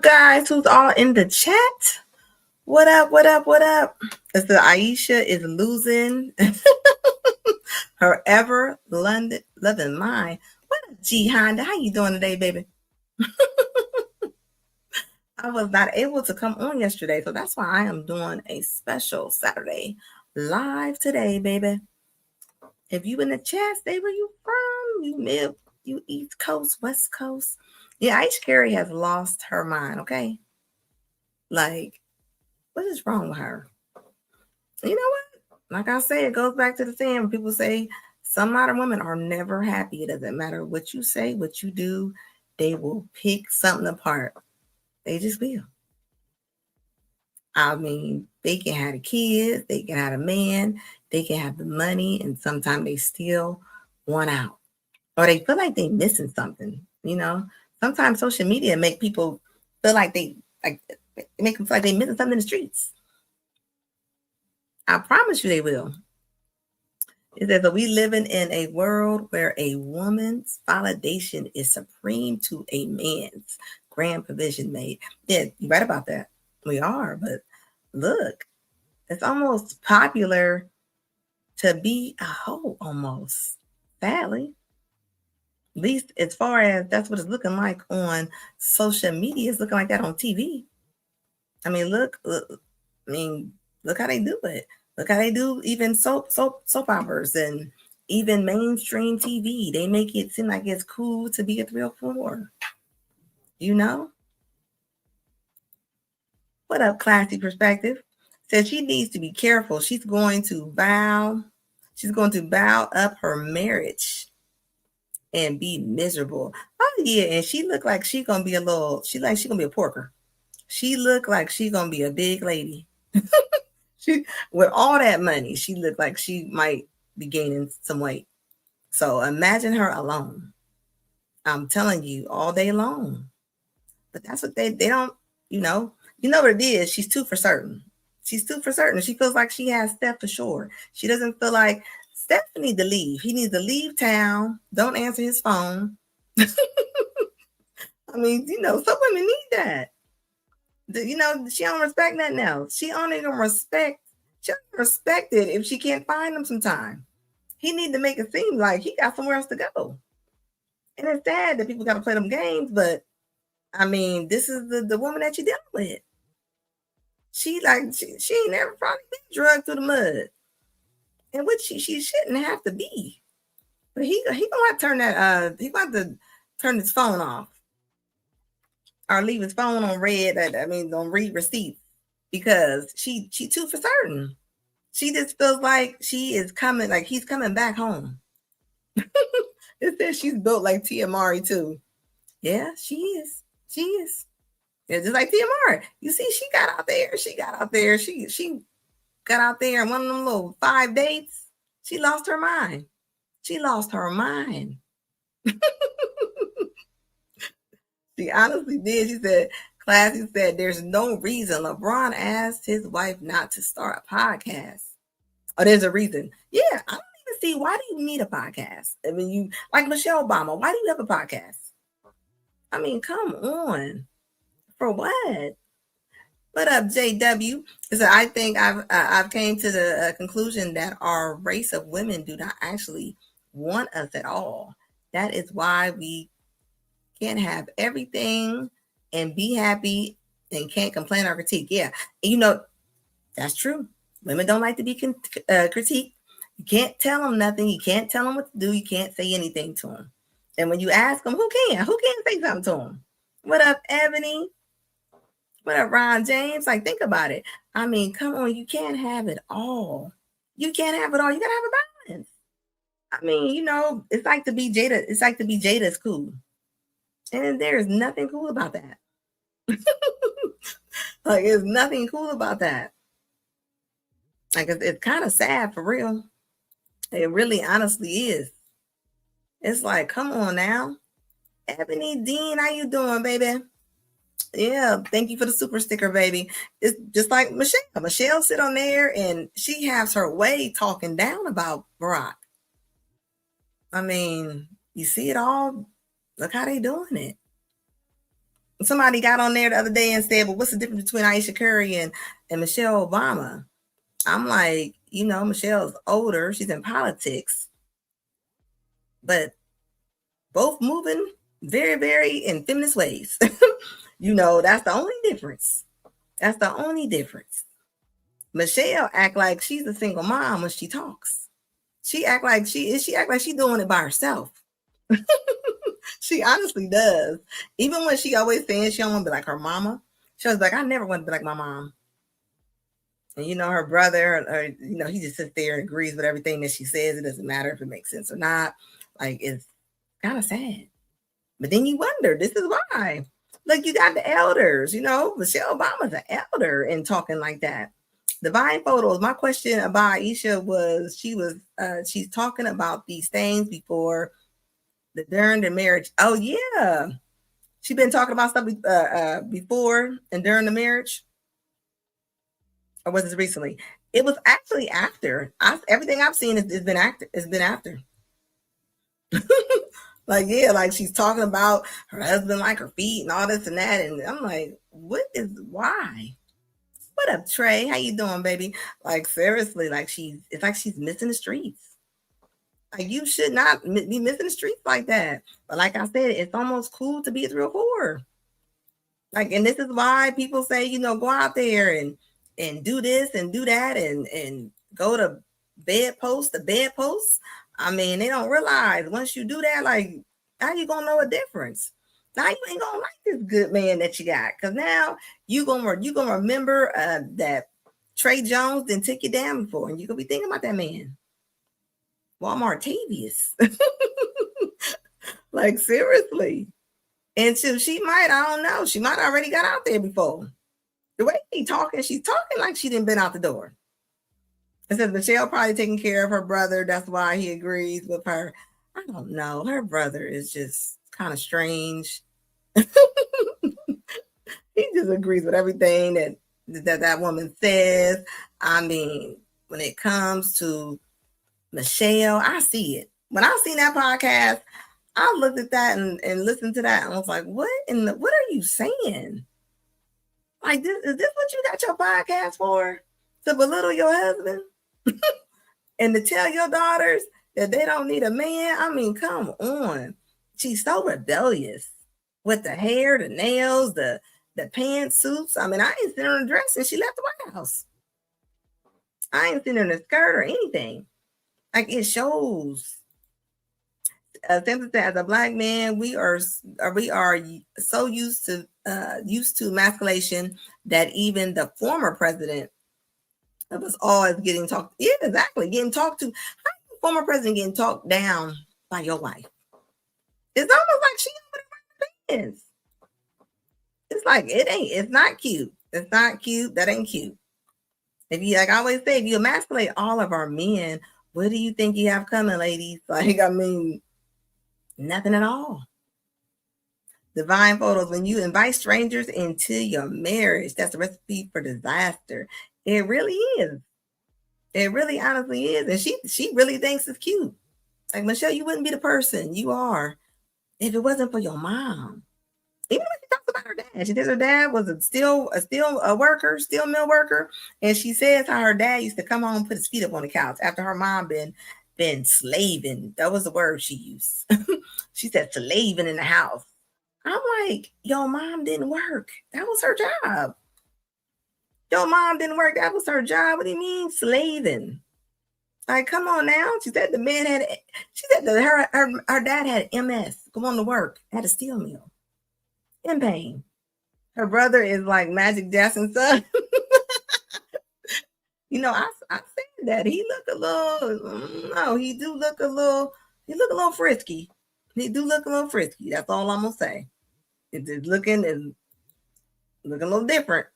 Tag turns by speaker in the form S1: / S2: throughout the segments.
S1: guys who's all in the chat? What up? What up? What up? It's the Ayesha is losing her ever London loving mind. What up, G Honda? How you doing today, baby? I was not able to come on yesterday, so that's why I am doing a special Saturday live today, baby. If you in the chat, stay where you from. You mid, you East Coast, West Coast. Yeah, Ayesha Curry has lost her mind. Okay, like what is wrong with her? You know what? Like I say, it goes back to the thing when people say some modern women are never happy. It doesn't matter what you say, what you do, they will pick something apart. They just will. I mean, they can have the kids, they can have a man, they can have the money, and sometimes they still want out. Or they feel like they're missing something, you know. Sometimes social media make people feel like they make them feel like they're missing something in the streets. I promise you they will. It says that we living in a world where a woman's validation is supreme to a man's grand provision made. Yeah, you're right about that. We are, but look, it's almost popular to be a hoe almost. Sadly. At least as far as that's what it's looking like on social media, it's looking like that on TV. I mean, look look how they do it. Look how they do even soap operas and even mainstream TV. They make it seem like it's cool to be a 304. You know? What up, classy perspective? Says she needs to be careful. She's going to bow up her marriage and be miserable. Oh yeah, and she looked like she gonna be she gonna be a porker. She looked like she gonna be a big lady. She with all that money, she looked like she might be gaining some weight. So imagine her alone. I'm telling you, all day long. But that's what they don't, you know what it is. She's too for certain. She's too for certain. She feels like she has Steph for sure. She doesn't feel like Steph needs to leave. He needs to leave town. Don't answer his phone. I mean, some women need that. She don't respect nothing else. She only gonna respect it if she can't find him sometime. He need to make it seem like he got somewhere else to go. And it's sad that people got to play them games, but I mean, this is the woman that you're dealing with. She ain't never probably been drugged through the mud, and which she shouldn't have to be. But he gonna have to turn that he gonna have to turn his phone off or leave his phone on red. On read receipts because she too for certain. She just feels like she is coming, like he's coming back home. It says she's built like Tia Mari too. Yeah, she is. She is. Yeah, just like Tia Mari. You see, she got out there. She got out there in one of them little 5 dates. She lost her mind. She lost her mind. She honestly did. She said, Classy said, there's no reason. LeBron asked his wife not to start a podcast. Oh, there's a reason. Yeah, I don't even see, why do you need a podcast? I mean, you like Michelle Obama. Why do you have a podcast? I mean, come on. For what? What up, JW? Because I think I've came to the conclusion that our race of women do not actually want us at all. That is why we can't have everything and be happy and can't complain or critique. Yeah, that's true. Women don't like to be critiqued. You can't tell them nothing. You can't tell them what to do. You can't say anything to them. And when you ask them, who can? Who can say something to them? What up, Ebony? What up, Ron James? Like, think about it. I mean, come on. You can't have it all. You can't have it all. You got to have a balance. I mean, it's like to be Jada. It's like to be Jada is cool. And there's nothing cool about that. Like, there's nothing cool about that. Like, it's kind of sad for real. It really honestly is. It's like, come on now. Ebony Dean, how you doing, baby? Yeah, thank you for the super sticker, baby. It's just like Michelle. Michelle sit on there and she has her way talking down about Barack. I mean, you see it all. Look how they doing it. Somebody got on there the other day and said, well, what's the difference between Ayesha Curry and Michelle Obama? I'm like, Michelle's older. She's in politics. But both moving very, very in feminist ways. That's the only difference. That's the only difference. Michelle act like she's a single mom when she talks. She act like she's doing it by herself. She honestly does. Even when she always saying she don't want to be like her mama, she was like, I never want to be like my mom. And her brother, or he just sits there and agrees with everything that she says. It doesn't matter if it makes sense or not. Like, it's kind of sad. But then you wonder, this is why. Look, you got the elders, Michelle Obama's an elder and talking like that. Divine Photos. My question about Ayesha was, she's talking about these things during the marriage. Oh yeah, she been talking about stuff before and during the marriage, or was it recently? It was actually after. Everything I've seen has been after. It's been after. Like, yeah, like she's talking about her husband, like her feet and all this and that, and I'm like, why? What up, Trey? How you doing, baby? Like, seriously, like it's like she's missing the streets. Like, you should not be missing the streets like that. But like I said, it's almost cool to be a real whore. Like, and this is why people say, go out there and do this and do that and go to bedpost to bedpost. I mean, they don't realize once you do that, like, how you gonna know a difference? Now you ain't gonna like this good man that you got, because now you gonna remember that Trey Jones didn't take you down before, and you gonna be thinking about that man. Walmart Tavius. Like, seriously. And so she might, I don't know, she might already got out there before. The way she's talking like she didn't been out the door. It says Michelle probably taking care of her brother. That's why he agrees with her. I don't know. Her brother is just kind of strange. He just agrees with everything that woman says. I mean, when it comes to Michelle, I see it. When I seen that podcast, I looked at that and listened to that, and I was like, what are you saying? Like, is this what you got your podcast for? To belittle your husband? And to tell your daughters that they don't need a man? I mean, come on. She's so rebellious with the hair, the nails, the pantsuits. I mean, I ain't seen her in a dress since she left the White House. I ain't seen her in a skirt or anything. Like, it shows. Simpson said, as a black man, we are so used to masculation that even the former president of us all is getting talked. Yeah, exactly, getting talked to. How is the former president getting talked down by your wife? It's almost like she is. It's like it's not cute. It's not cute. That ain't cute. If you, like I always say, if you emasculate all of our men, what do you think you have coming, ladies? Like, I mean, nothing at all. Divine Photos. When you invite strangers into your marriage, that's a recipe for disaster. It really is. It really honestly is. And she really thinks it's cute. Like, Michelle, you wouldn't be the person you are if it wasn't for your mom. Even when she talks about her dad, she says her dad was a steel mill worker, and she says how her dad used to come home and put his feet up on the couch after her mom been slaving. That was the word she used. She said slaving in the house. I'm like, your mom didn't work. That was her job. Your mom didn't work. That was her job. What do you mean slaving? Like, come on now. She said that her dad had MS, going to work at a steel mill. In pain. Her brother is like Magic Jackson's son. I said that. He look a little, no, he look a little frisky. He do look a little frisky. That's all I'm gonna say. It's looking a little different.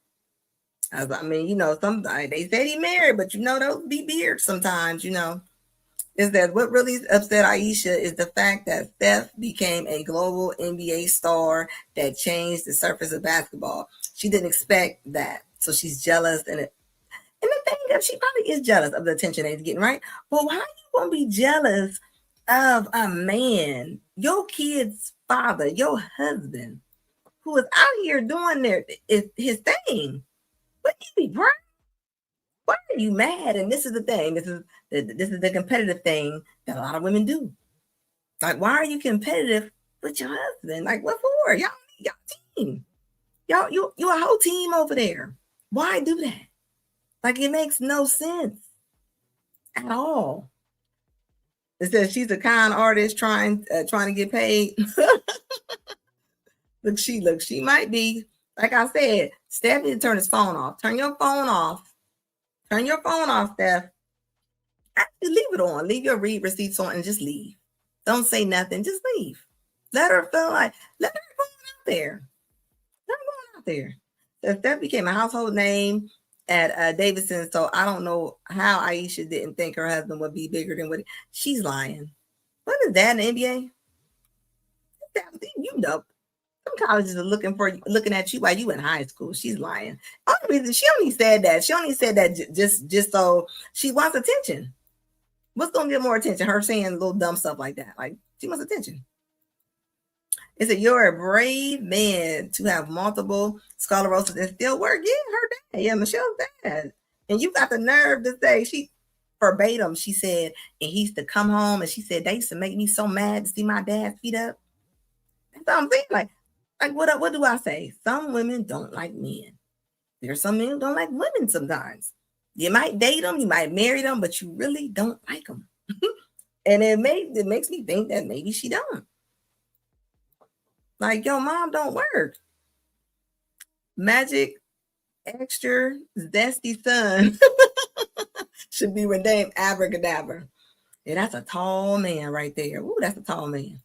S1: I mean, some they said he married, but those be beards sometimes, Is that what really upset Ayesha is the fact that Steph became a global NBA star that changed the surface of basketball. She didn't expect that. So she's jealous. And the thing that she probably is jealous of the attention that he's getting, right? But how you going to be jealous of a man, your kid's father, your husband, who is out here doing his thing. But you be proud. Why are you mad? And this is the thing. This is the competitive thing that a lot of women do. Like, why are you competitive with your husband? Like, what for? Y'all team. You a whole team over there. Why do that? Like, it makes no sense at all. It says she's a con artist trying to get paid. She might be. Like I said, Steph need to turn his phone off. Turn your phone off. Turn your phone off, Steph. Actually, leave it on. Leave your read receipts on and just leave. Don't say nothing. Just leave. Let her feel like, let her go out there. Let her go out there. So Steph became a household name at Davidson. So I don't know how Ayesha didn't think her husband would be bigger than what she's lying. What is that in the NBA? You know, some colleges are looking at you while you in high school. She's lying. Only reason she only said that just so she wants attention. What's gonna get more attention? Her saying little dumb stuff like that. Like, she wants attention. It said you're a brave man to have multiple sclerosis and still work. Yeah, her dad. Yeah, Michelle's dad. And you got the nerve to say, she verbatim, she said, and he used to come home and she said, they used to make me so mad to see my dad's feet up. That's what I'm saying. Like what do I say? Some women don't like men. There's some men who don't like women sometimes. You might date them, you might marry them, but you really don't like them. And it makes me think that maybe she don't. Like, your mom don't work. Magic extra zesty son should be renamed Abracadabra. Yeah, that's a tall man right there. Ooh, that's a tall man.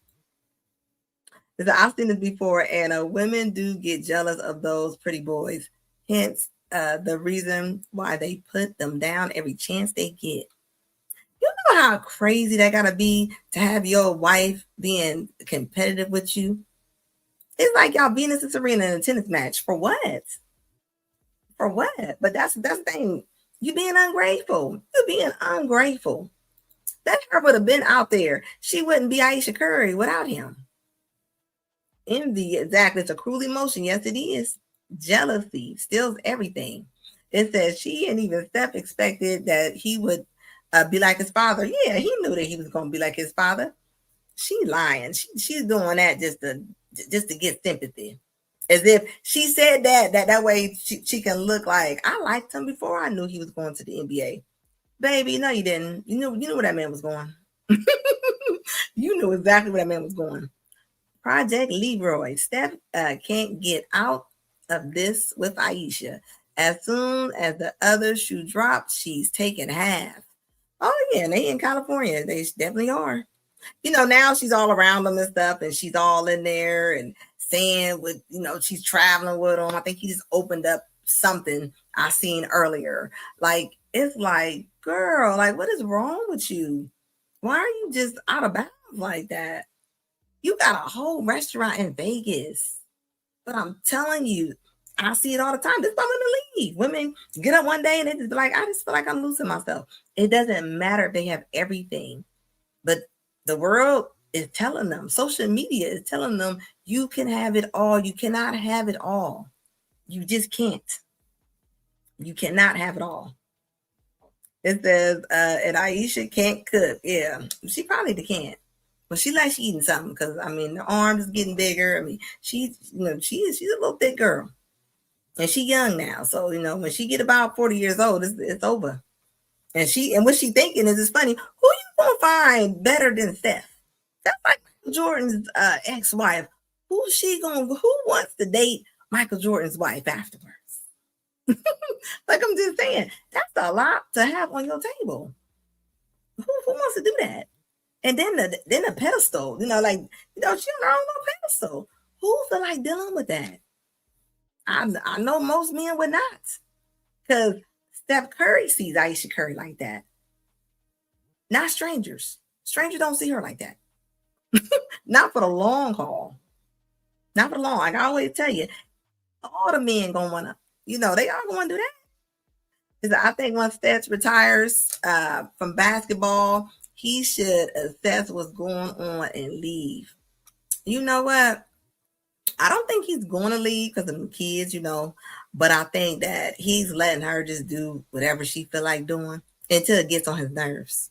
S1: I've seen this before, and women do get jealous of those pretty boys. Hence, the reason why they put them down every chance they get. You know how crazy that gotta be to have your wife being competitive with you? It's like y'all being in this arena in a tennis match. For what? For what? But that's the thing. You being ungrateful. You being ungrateful. That her would have been out there. She wouldn't be Ayesha Curry without him. Envy, exactly. It's a cruel emotion. Yes, it is. Jealousy steals everything. It says she and even Steph expected that he would be like his father. Yeah, he knew that he was going to be like his father. She lying. She's doing that just to get sympathy. As if she said that way she can look like, I liked him before I knew he was going to the NBA. Baby, no, you didn't. You knew where that man was going. You knew exactly where that man was going. Project Leroy. Steph can't get out of this with Ayesha. As soon as the other shoe drops, she's taking half. Oh, yeah, and they in California. They definitely are. Now she's all around them and stuff, and she's all in there and saying she's traveling with him. I think he just opened up something I seen earlier. Like, it's like, girl, like, what is wrong with you? Why are you just out of bounds like that? You got a whole restaurant in Vegas. But I'm telling you, I see it all the time. This is why women leave. Women get up one day and they just be like, I just feel like I'm losing myself. It doesn't matter if they have everything. But the world is telling them, social media is telling them, you can have it all. You cannot have it all. You just can't. You cannot have it all. It says, and Ayesha can't cook. Yeah, she probably can't. But she likes eating something because, I mean, the arms is getting bigger. I mean, she's a little thick girl. And she's young now. So, when she get about 40 years old, it's over. And what she thinking is, it's funny, who you gonna find better than Steph? That's like Jordan's ex-wife. Who wants to date Michael Jordan's wife afterwards? Like, I'm just saying, that's a lot to have on your table. Who wants to do that? And then the pedestal, she on her own little pedestal. Who feel like dealing with that? I know most men would not. Because Steph Curry sees Ayesha Curry like that. Not strangers. Strangers don't see her like that. Not for the long haul. Not for the long. Like I always tell you, all the men gonna wanna, they all gonna do that. Because I think once Steph retires from basketball, he should assess what's going on and leave. You know what? I don't think he's going to leave because of the kids, but I think that he's letting her just do whatever she feel like doing until it gets on his nerves.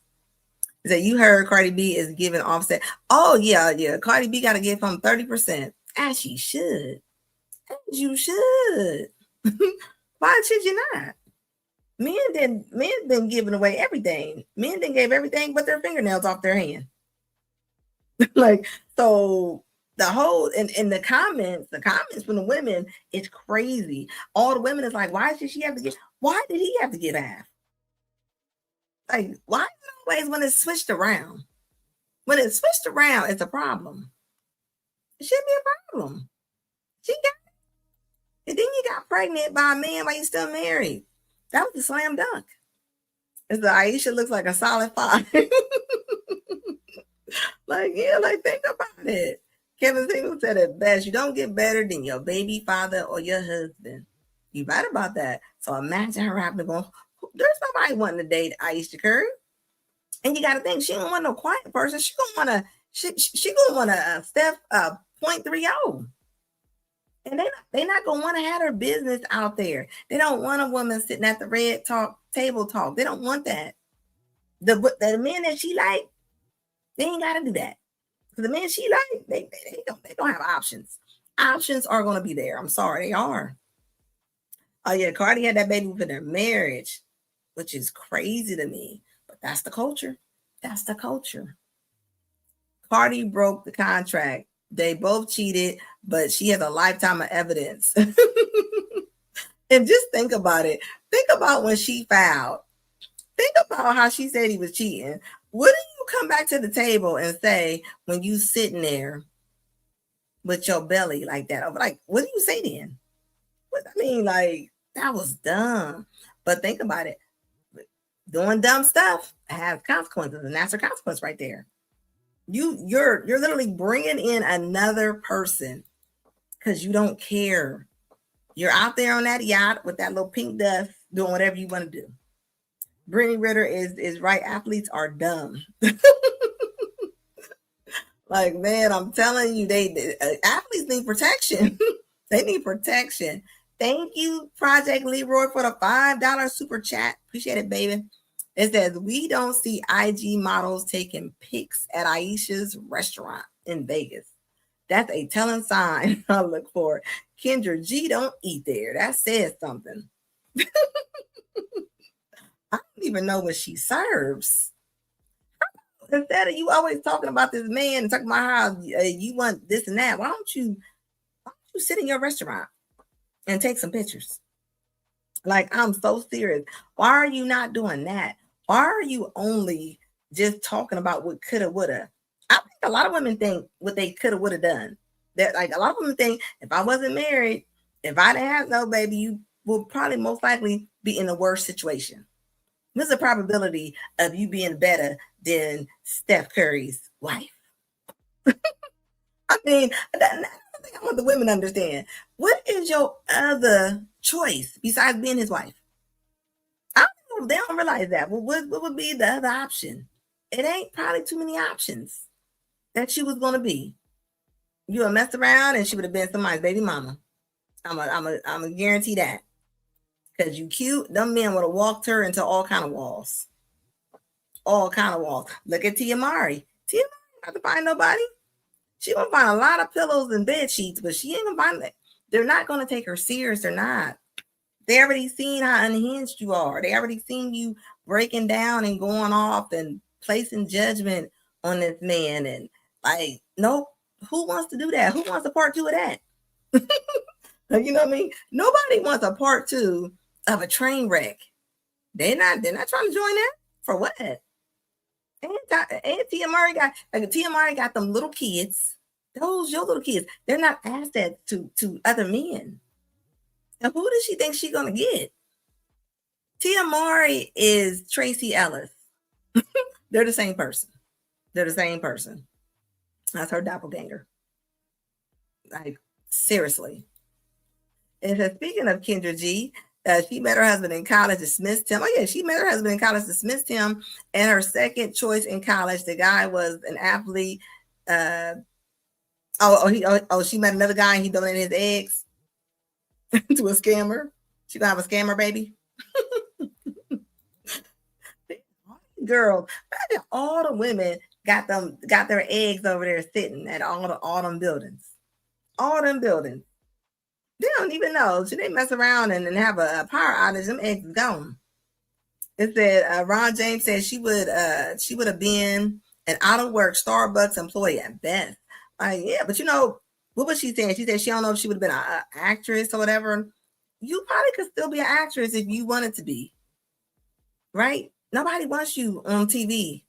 S1: So you heard Cardi B is giving Offset. Oh yeah. Cardi B got to give him 30%, as she should. As you should. Why should you not? Men been giving away everything. Men didn't gave everything but their fingernails off their hand. Like, so the whole in the comments from the women, it's crazy. All the women is like, why did she have to get? Why did he have to get half? Like, why always when it's switched around? When it's switched around, it's a problem. It shouldn't be a problem. She got it. And then you got pregnant by a man while you still married. That was a slam dunk. It's the Ayesha looks like a solid 5. Like, yeah, like think about it. Kevin Samuel said it best. You don't get better than your baby father or your husband. You right about that. So imagine her having to go. There's nobody wanting to date Ayesha Curry. And you got to think she don't want no quiet person. She gonna want to. She gonna want a Steph 0.30. And they not gonna want to have her business out there. They don't want a woman sitting at the red table talk. They don't want that. The men that she like, they ain't got to do that. The men she like, they don't have options. Options are going to be there. I'm sorry, they are. Oh yeah, Cardi had that baby within their marriage, which is crazy to me. But that's the culture. That's the culture. Cardi broke the contract. They both cheated, but she has a lifetime of evidence. And just think about it. Think about when she filed. Think about how she said he was cheating. What do you come back to the table and say when you sitting there with your belly like that? Like, what do you say then? What I mean, like, that was dumb. But think about it. Doing dumb stuff has consequences, and that's a consequence right there. You're literally bringing in another person because you don't care. You're out there on that yacht with that little pink dust doing whatever you want to do. Brittany Ritter is right. Athletes are dumb. Like, man, I'm telling you, athletes need protection. They need protection. Thank you, Project Leroy, for the $5 super chat. Appreciate it, baby. It says, we don't see IG models taking pics at Ayesha's restaurant in Vegas. That's a telling sign I look for. Kendra G don't eat there. That says something. I don't even know what she serves. Instead of you always talking about this man and talking about how you want this and that, why don't you sit in your restaurant and take some pictures? Like, I'm so serious. Why are you not doing that? Why are you only just talking about what coulda, woulda? I think a lot of women think what they coulda, woulda done. That, like, a lot of women think if I wasn't married, if I didn't have no baby, you will probably most likely be in a worse situation. What's the probability of you being better than Steph Curry's wife? I mean, that's the thing I want the women to understand. What is your other choice besides being his wife? I don't know. They don't realize that. Well, what would be the other option? It ain't probably too many options that she was going to be. You would mess around and she would have been somebody's baby mama. I'm a guarantee that. Because you cute, them men would have walked her into all kind of walls. All kind of walls. Look at Tia Mari. Tia Mari not to find nobody. She gonna find a lot of pillows and bed sheets, but she ain't gonna find that. They're not gonna take her serious. They're not. They already seen how unhinged you are. They already seen you breaking down and going off and placing judgment on this man. And like, nope. Who wants to do that? Who wants a part 2 of that? You know what I mean? Nobody wants a part 2 of a train wreck. They're not trying to join that. For what? And Tia Murray got them little kids. Those your little kids. They're not assets to other men. Now, who does she think she's gonna get? Tia Murray is Tracy Ellis. They're the same person. They're the same person. That's her doppelganger. Like, seriously. And speaking of Kendra G, she met her husband in college, dismissed him. Oh, yeah, she met her husband in college, dismissed him. And her second choice in college, the guy was an athlete. She met another guy and he donated his eggs to a scammer. She gonna have a scammer baby. Girl, imagine all the women got their eggs over there sitting at all them buildings. All them buildings. They don't even know. Should they mess around and have a power outage? Them eggs gone. It said Ron James said she would have been an out of work Starbucks employee at best. Like, yeah, but what was she saying? She said she don't know if she would have been an actress or whatever. You probably could still be an actress if you wanted to be, right? Nobody wants you on TV,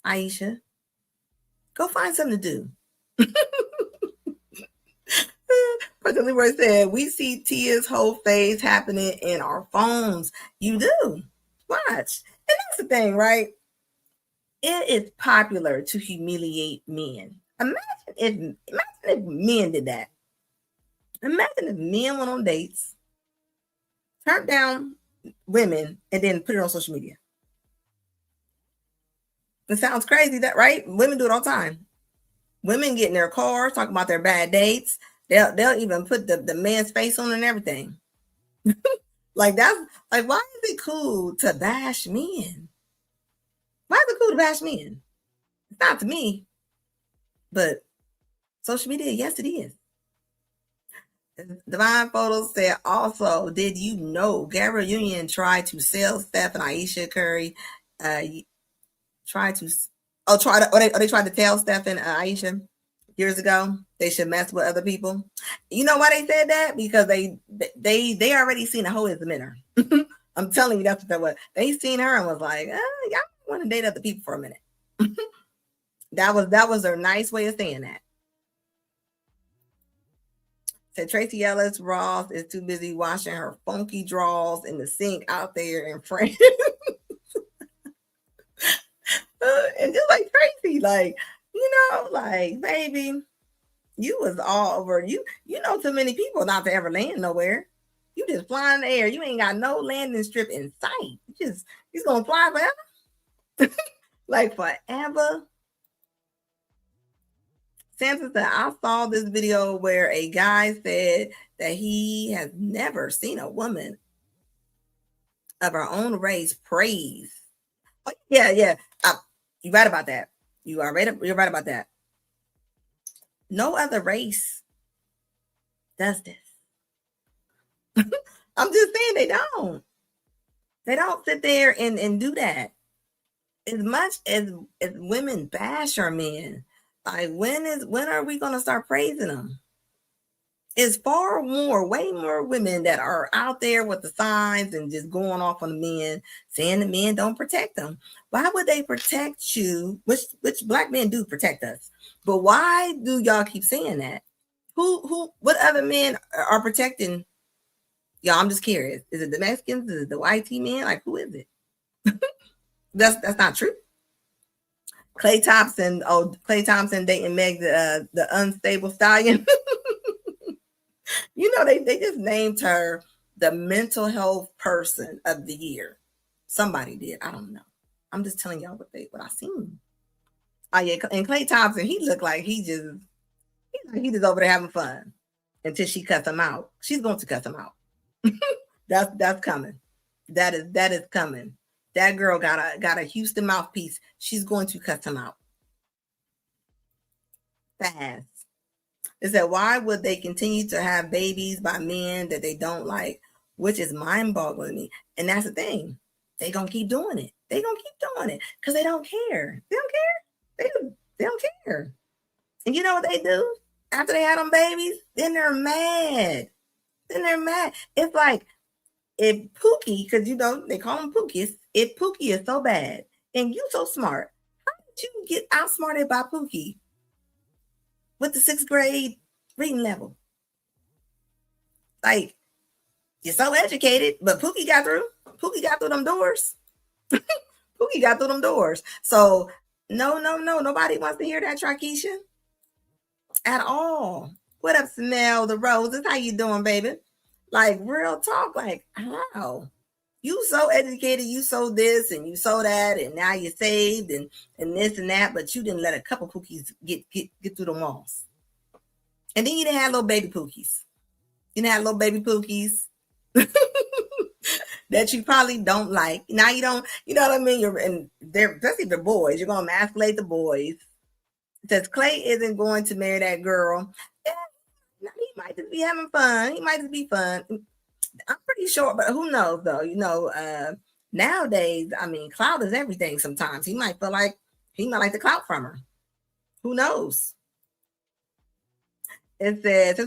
S1: Ayesha. Go find something to do. President Leroy said, we see Tia's whole phase happening in our phones. You do. Watch. And that's the thing, right? It is popular to humiliate men. Imagine if men did that. Imagine if men went on dates, turned down women, and then put it on social media. It sounds crazy, that right? Women do it all the time. Women get in their cars, talking about their bad dates. They'll even put the man's face on and everything. Like, that's like, why is it cool to bash men? Why is it cool to bash men? It's not to me, but social media, yes, it is. Divine Photos said also, did you know Gabrielle Union tried to sell Steph and Ayesha Curry? Tried to they tried to tell Steph and Ayesha years ago they should mess with other people. You know why they said that? Because they already seen a hoe as a minner. I'm telling you, that's what that was. They seen her and was like, y'all want to date other people for a minute. That was their nice way of saying that. Said Tracy Ellis Ross is too busy washing her funky drawers in the sink out there in France. And just like Tracy, like, like, baby, you was all over. You know too many people not to ever land nowhere. You just fly in the air. You ain't got no landing strip in sight. He's gonna fly forever. Like forever. Samson said, I saw this video where a guy said that he has never seen a woman of her own race praise. Oh, yeah. You're right about that. You're right about that. No other race does this. I'm just saying they don't. They don't sit there and do that. As much as women bash our men, like when are we gonna start praising them? It's way more women that are out there with the signs and just going off on the men, saying the men don't protect them. Why would they protect you? Which black men do protect us, but why do y'all keep saying that? What other men are protecting y'all? I'm just curious. Is it the Mexicans? Is it the white men? Like, who is it? That's not true. Klay Thompson dating Meg, the unstable stallion. They just named her the mental health person of the year. Somebody did. I don't know. I'm just telling y'all what I seen. Oh yeah, and Klay Thompson, he looked like he just over there having fun until she cuts him out. She's going to cut him out. That's coming. That is coming. That girl got a Houston mouthpiece. She's going to cut him out fast. It said, why would they continue to have babies by men that they don't like? Which is mind-boggling to me. And that's the thing. They gonna keep doing it. They gonna keep doing it because they don't care. They don't care. They don't care. And you know what they do after they had them babies? Then they're mad. It's like if Pookie, because they call him Pookie. If Pookie is so bad and you so smart, how did you get outsmarted by Pookie with the 6th grade reading level? Like, you're so educated, but Pookie got through. Pookie got through them doors. Pookie got through them doors. So no, nobody wants to hear that, Trakeisha, at all. What up, Smell the Roses? How you doing, baby? Like, real talk. Like, how? You so educated, you so this and you so that, and now you're saved and this and that, but you didn't let a couple Pookies get through the walls. And then you didn't have little baby pookies. You didn't have little baby pookies that you probably don't like. Now you don't, you know what I mean? You're and they're especially the boys. You're gonna emasculate the boys. Says Clay isn't going to marry that girl. Yeah, he might just be having fun. He might just be fun. I'm pretty sure, but who knows though? Nowadays, I mean, clout is everything. Sometimes he might feel like he might like the clout from her. Who knows? It said,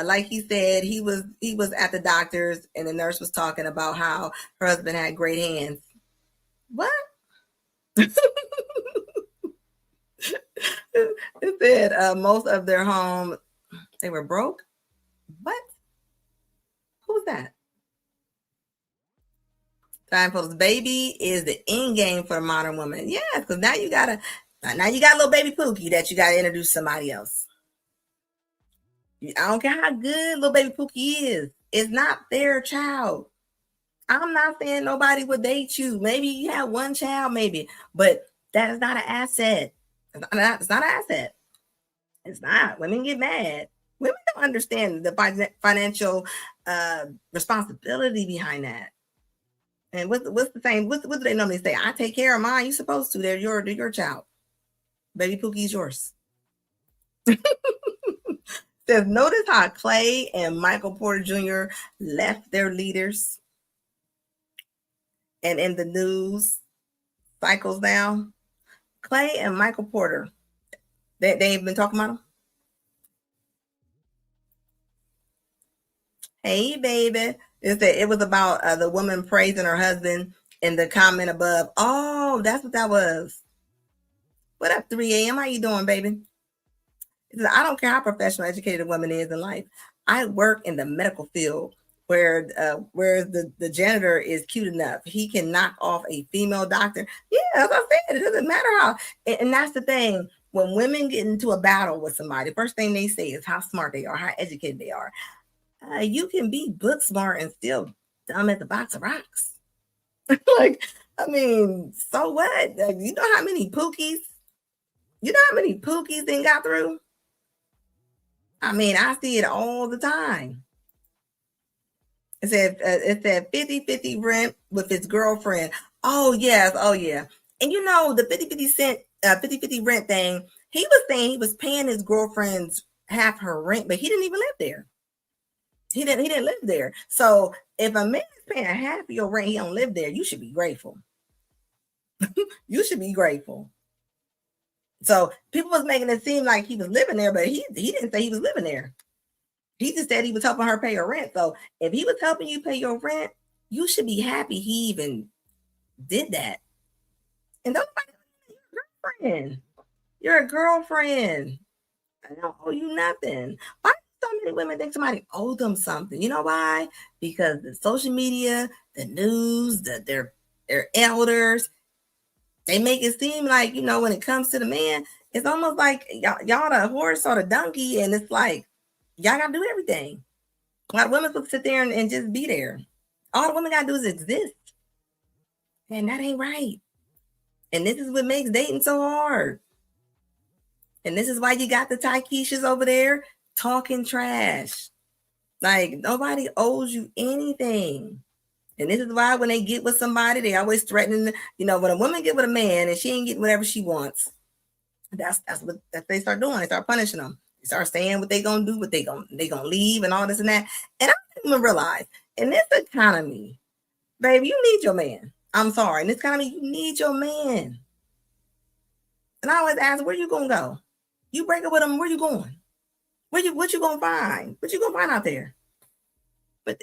S1: like he said, he was at the doctor's, and the nurse was talking about how her husband had great hands. What? It said most of their home they were broke. What? Who's that? Time for this baby is the end game for a modern woman. Yeah, because now you got a little baby Pookie that you gotta introduce somebody else. I don't care how good little baby Pookie is. It's not their child. I'm not saying nobody would date you. Maybe you have one child, maybe, but that is not an asset. It's not an asset. It's not. Women get mad. Women don't understand the financial responsibility behind that. And what's the same? What do they normally say? I take care of mine. You're supposed to. They're your child. Baby Pookie's yours. Says notice how Clay and Michael Porter Jr. left their leaders and in the news cycles now. Clay and Michael Porter. They've been talking about them. Hey, baby. It was about the woman praising her husband in the comment above. Oh, that's what that was. What up, 3 a.m.? How you doing, baby? I don't care how professional educated a woman is in life. I work in the medical field where the janitor is cute enough. He can knock off a female doctor. Yeah, as I said, it doesn't matter how. And that's the thing. When women get into a battle with somebody, first thing they say is how smart they are, how educated they are. You can be book smart and still dumb as a box of rocks. Like, I mean, so what? Like, you know how many pookies? You know how many pookies they got through? I mean, I see it all the time. It said 50-50 rent with his girlfriend. Oh yes, oh yeah. And you know the 50-50 rent thing, he was saying he was paying his girlfriend's half her rent, but he didn't even live there. He didn't live there. So if a man is paying half of your rent, he don't live there, you should be grateful. You should be grateful. So people was making it seem like he was living there, but he didn't say he was living there. He just said he was helping her pay her rent. So if he was helping you pay your rent, you should be happy he even did that. And don't you're a girlfriend. You're a girlfriend. I don't owe you nothing. Why do so many women think somebody owe them something? You know why? Because the social media, the news, their elders, they make it seem like, when it comes to the man, it's almost like y'all the horse or the donkey, and it's like y'all gotta do everything. A lot of women could sit there and just be there. All the women gotta do is exist. And that ain't right. And this is what makes dating so hard. And this is why you got the Taikeishas over there talking trash. Like, nobody owes you anything. And this is why when they get with somebody, they always threaten. When a woman get with a man and she ain't getting whatever she wants, that's what they start doing. They start punishing them. They start saying what they gonna do, what they gonna leave, and all this and that. And I didn't even realize in this economy, baby, you need your man. I'm sorry, in this economy, you need your man. And I always ask, where you gonna go? You break up with him, where you going? What you gonna find? What you gonna find out there? But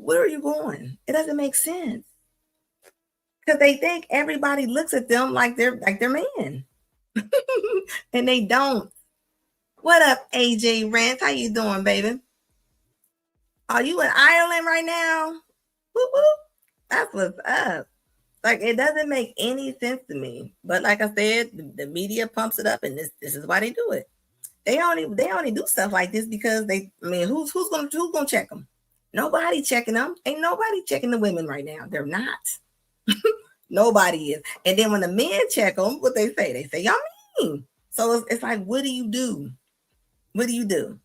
S1: where are you going? It doesn't make sense. Because they think everybody looks at them like they're man. And they don't. What up, AJ Rance? How you doing, baby? Are you in Ireland right now? Woo woo. That's what's up. Like, it doesn't make any sense to me. But like I said, the media pumps it up, and this is why they do it. They only do stuff like this because who's gonna check them? Nobody checking them. Ain't nobody checking the women right now. They're not. Nobody is. And then when the men check them, what they say? They say, y'all mean. So it's like, what do you do? What do you do?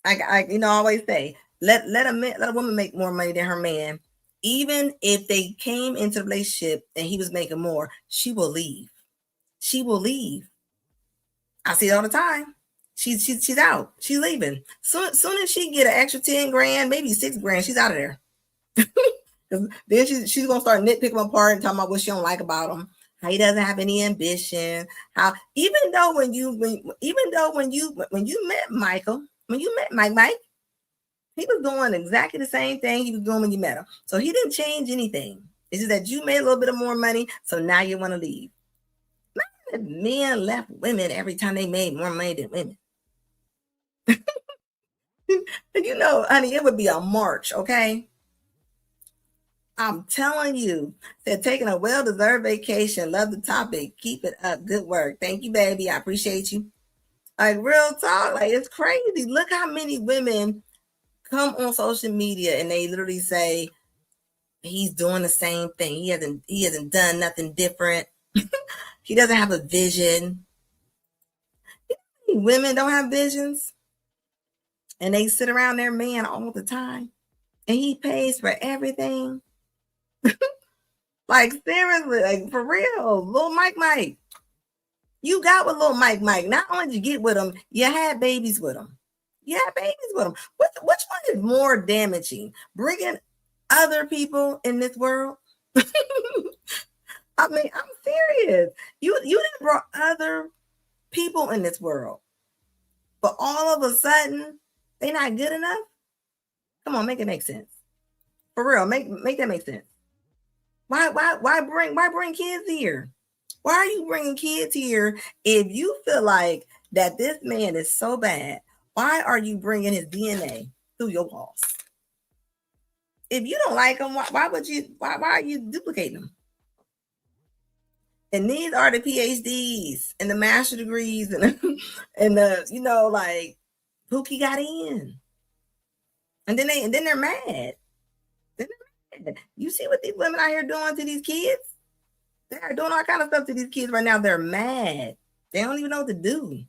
S1: I always say, let a woman make more money than her man. Even if they came into the relationship and he was making more, she will leave. She will leave. I see it all the time. She's out. She's leaving. Soon as she get an extra 10 grand, maybe 6 grand, she's out of there. Then she's gonna start nitpicking him apart and talking about what she don't like about him. How he doesn't have any ambition. How even though when you met Michael, when you met Mike, he was doing exactly the same thing he was doing when you met him. So he didn't change anything. It's just that you made a little bit of more money, so now you want to leave. Men left women every time they made more money than women. Honey, it would be a march, okay? I'm telling you, they're taking a well-deserved vacation. Love the topic. Keep it up. Good work. Thank you, baby. I appreciate you. Like real talk, like it's crazy. Look how many women come on social media and they literally say he's doing the same thing. He hasn't done nothing different. He doesn't have a vision. Women don't have visions, and they sit around their man all the time, and he pays for everything. Like seriously, like for real, little Mike. You got with little Mike. Not only did you get with him, you had babies with him. You had babies with him. Which one is more damaging? Bringing other people in this world? I mean, I'm serious. You didn't brought other people in this world, but all of a sudden they not good enough. Come on, make it make sense. For real, make that make sense. Why bring kids here? Why are you bringing kids here if you feel like that this man is so bad? Why are you bringing his DNA through your walls? If you don't like him, why are you duplicating him? And these are the PhDs and the master degrees and the like Pookie got in. And then they're mad. You see what these women out here doing to these kids? They're doing all kind of stuff to these kids right now. They're mad. They don't even know what to do.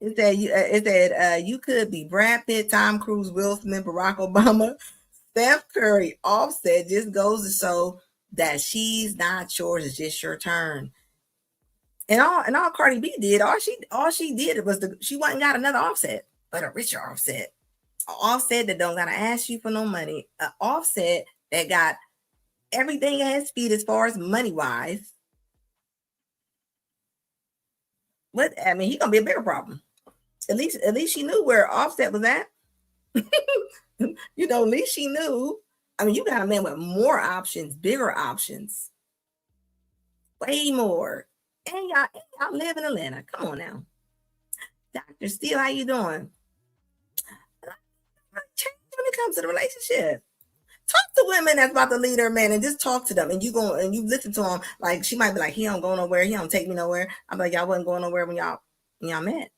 S1: It said you could be Brad Pitt, Tom Cruise, Will Smith, Barack Obama, Steph Curry, Offset. Just goes to show that she's not yours. It's just your turn. And all Cardi B did, all she did was she went and got another Offset, but a richer Offset. An Offset that don't gotta ask you for no money. An Offset that got everything at his feet as far as money wise. What I mean, he gonna be a bigger problem. At least she knew where Offset was at. At least she knew. I mean, you got a man with more options, bigger options, way more. And y'all live in Atlanta. Come on now. Dr. Steele, how you doing? Change when it comes to the relationship. Talk to women that's about to lead their man and just talk to them. And you listen to them. Like she might be like, he don't go nowhere. He don't take me nowhere. I'm like, y'all wasn't going nowhere when y'all met.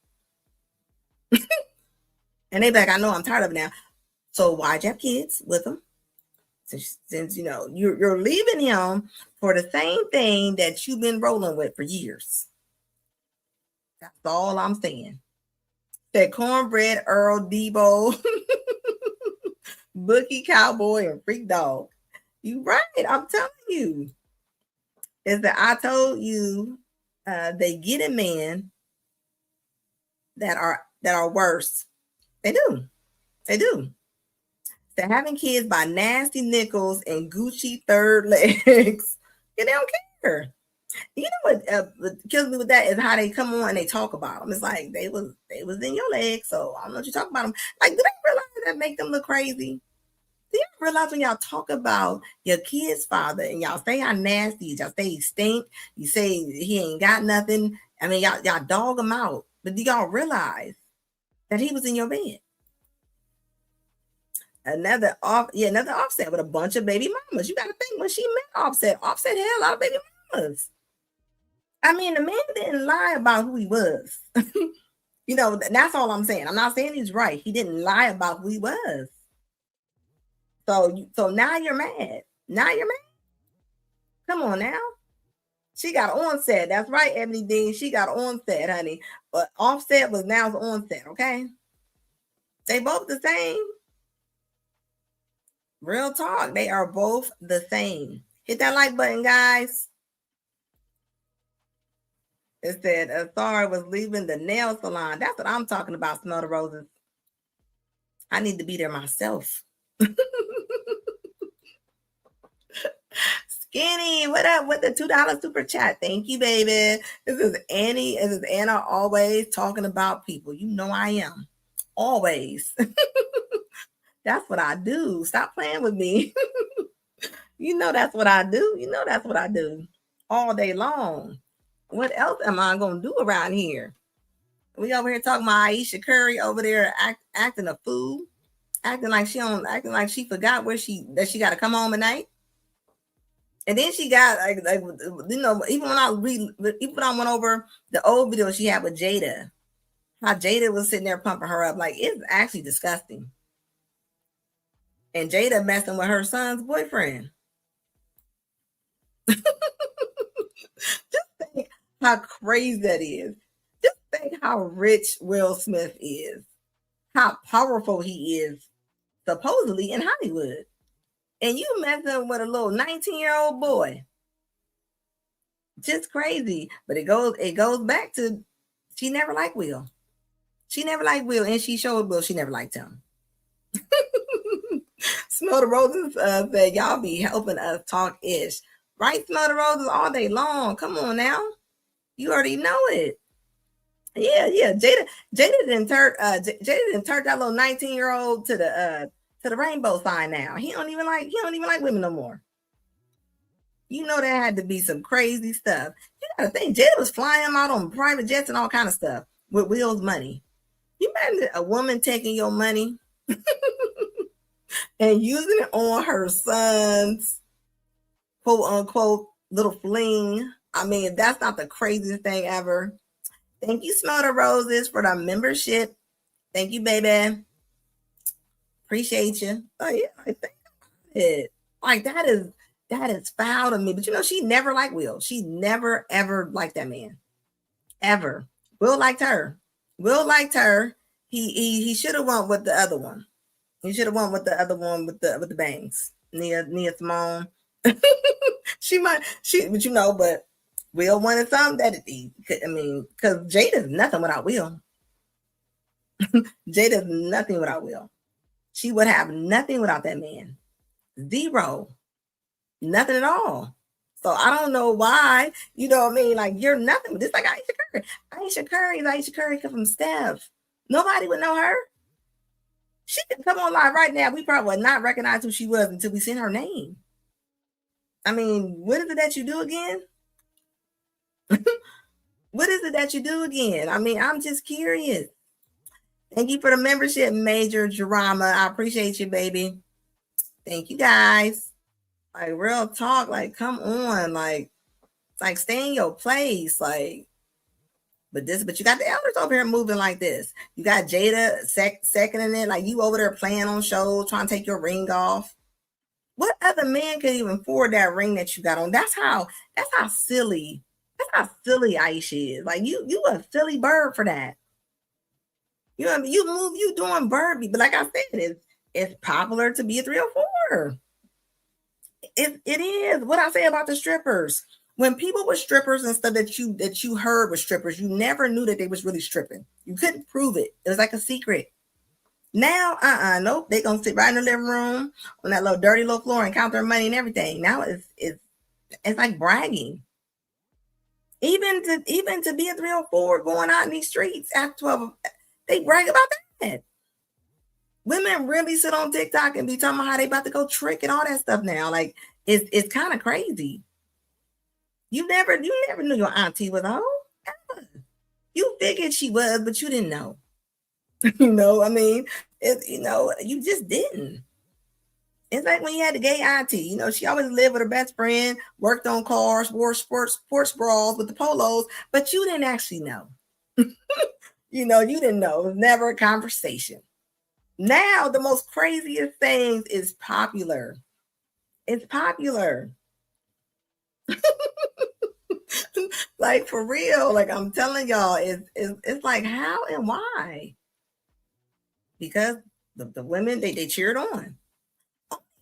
S1: And they be like, I know, I'm tired of it now. So why'd you have kids with him? Since you're leaving him for the same thing that you've been rolling with for years. That's all I'm saying. That cornbread, Earl, Debo, Bookie, Cowboy, and Freak Dog. You right. I'm telling you. Is that I told you they get a man that are worse. They do. They're having kids by nasty nickels and Gucci third legs. And they don't care. You know what kills me with that is how they come on and they talk about them. It's like they was in your legs, so I don't know what you talk about them. Like, do they realize that make them look crazy? Do you realize when y'all talk about your kid's father and y'all say how nasty, y'all say he stink, you say he ain't got nothing. I mean, y'all dog him out, but do y'all realize that he was in your bed? Another Offset with a bunch of baby mamas. You got to think when she met Offset had a lot of baby mamas. I mean, the man didn't lie about who he was. That's all I'm saying. I'm not saying he's right. He didn't lie about who he was. So now you're mad. Come on now. She got Onset. That's right, Ebony Dean. She got Onset, honey. But Offset was now Onset, okay? They both the same. Real talk. They are both the same. Hit that like button, guys. It said Athar was leaving the nail salon. That's what I'm talking about, Smell the Roses. I need to be there myself. Skinny, what up with the $2 super chat? Thank you, baby. This is Annie. This is Anna, always talking about people. You know I am. Always. That's what I do. Stop playing with me. You know that's what I do. You know that's what I do. All day long. What else am I gonna do around here? We over here talking about Ayesha Curry over there acting a fool, acting like she forgot where she got to come home at night. And then she got like you know, even when I went over the old video she had with Jada, how Jada was sitting there pumping her up, like it's actually disgusting. And Jada messing with her son's boyfriend. Just think how crazy that is. Just think how rich Will Smith is, how powerful he is, supposedly in Hollywood. And you messing with a little 19-year-old boy. Just crazy. But it goes back to she never liked Will. She never liked Will, and she showed Will she never liked him. Smell the Roses said, y'all be helping us talk ish. Right, Smell the Roses all day long. Come on now. You already know it. Yeah. Jada didn't turn that little 19-year-old to the rainbow sign now. He don't even like women no more. You know there had to be some crazy stuff. You gotta think Jada was flying him out on private jets and all kind of stuff with Will's money. You imagine a woman taking your money and using it on her son's quote unquote little fling. I mean, that's not the craziest thing ever. Thank you, Smell the Roses, for the membership. Thank you, baby. Appreciate you. Oh yeah, I think it. Like that is foul to me. But you know, she never liked Will. She never ever liked that man. Ever. Will liked her. Will liked her. He should have went with the other one. He should have went with the other one with the bangs. Nia Simone. But you know, but Will wanted something that I mean, because Jada's nothing without Will. Jada's nothing without Will. She would have nothing without that man. Zero. Nothing at all. So I don't know why, you know what I mean? Like you're nothing. Just like Ayesha Curry. Ayesha Curry come from Steph. Nobody would know her. She can come on live right now. We probably would not recognize who she was until we seen her name. I mean, what is it that you do again? What is it that you do again? I mean, I'm just curious. Thank you for the membership, Major Drama. I appreciate you, baby. Thank you, guys. Like real talk. Like, come on. Like stay in your place. Like, but you got the elders over here moving like this. You got Jada seconding it. Like you over there playing on shows, trying to take your ring off. What other man could even afford that ring that you got on? That's how silly. That's how silly Ayesha is. Like you a silly bird for that. You know what I mean? You doing birdie, but like I said, it's popular to be a 304. It is. What I say about the strippers. When people were strippers and stuff that you heard were strippers, you never knew that they was really stripping. You couldn't prove it. It was like a secret. Now, nope. They gonna sit right in the living room on that little dirty little floor and count their money and everything. Now it's like bragging. Even to be a 304 going out in these streets after 12, they brag about that. Women really sit on TikTok and be talking about how they about to go trick and all that stuff now. Like it's kind of crazy. You never knew your auntie was old. You figured she was, but you didn't know. You know, I mean, you just didn't. It's like when you had the gay auntie. You know, she always lived with her best friend, worked on cars, wore sports bras with the polos, but you didn't actually know. You know, you didn't know. It was never a conversation. Now, the most craziest things is popular. It's popular. Like for real. Like I'm telling y'all, it's like how and why. because the women they cheered on.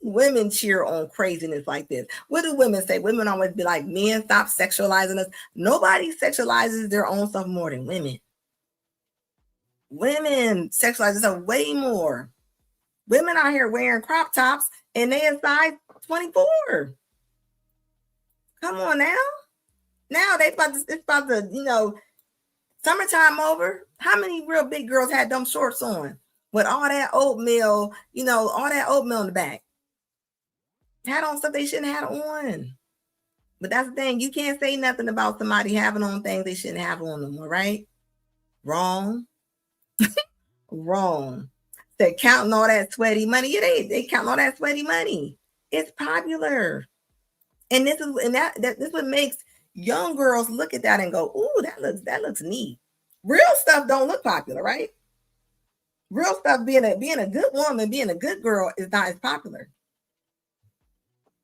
S1: Women cheer on craziness like this. What do women say? Women always be like, men, stop sexualizing us. Nobody sexualizes their own stuff more than women. Women sexualize us way more. Women out here wearing crop tops and they in size 24. Come on now. Now it's about to, summertime over. How many real big girls had them shorts on with all that oatmeal, all that oatmeal in the back? Had on stuff they shouldn't have on. But that's the thing. You can't say nothing about somebody having on things they shouldn't have on them, all right? Wrong. Wrong. They're counting all that sweaty money. Yeah, they counting all that sweaty money. It's popular. And this is what makes young girls look at that and go, "Ooh, that looks neat." Real stuff don't look popular, right? Real stuff being a good woman, being a good girl is not as popular.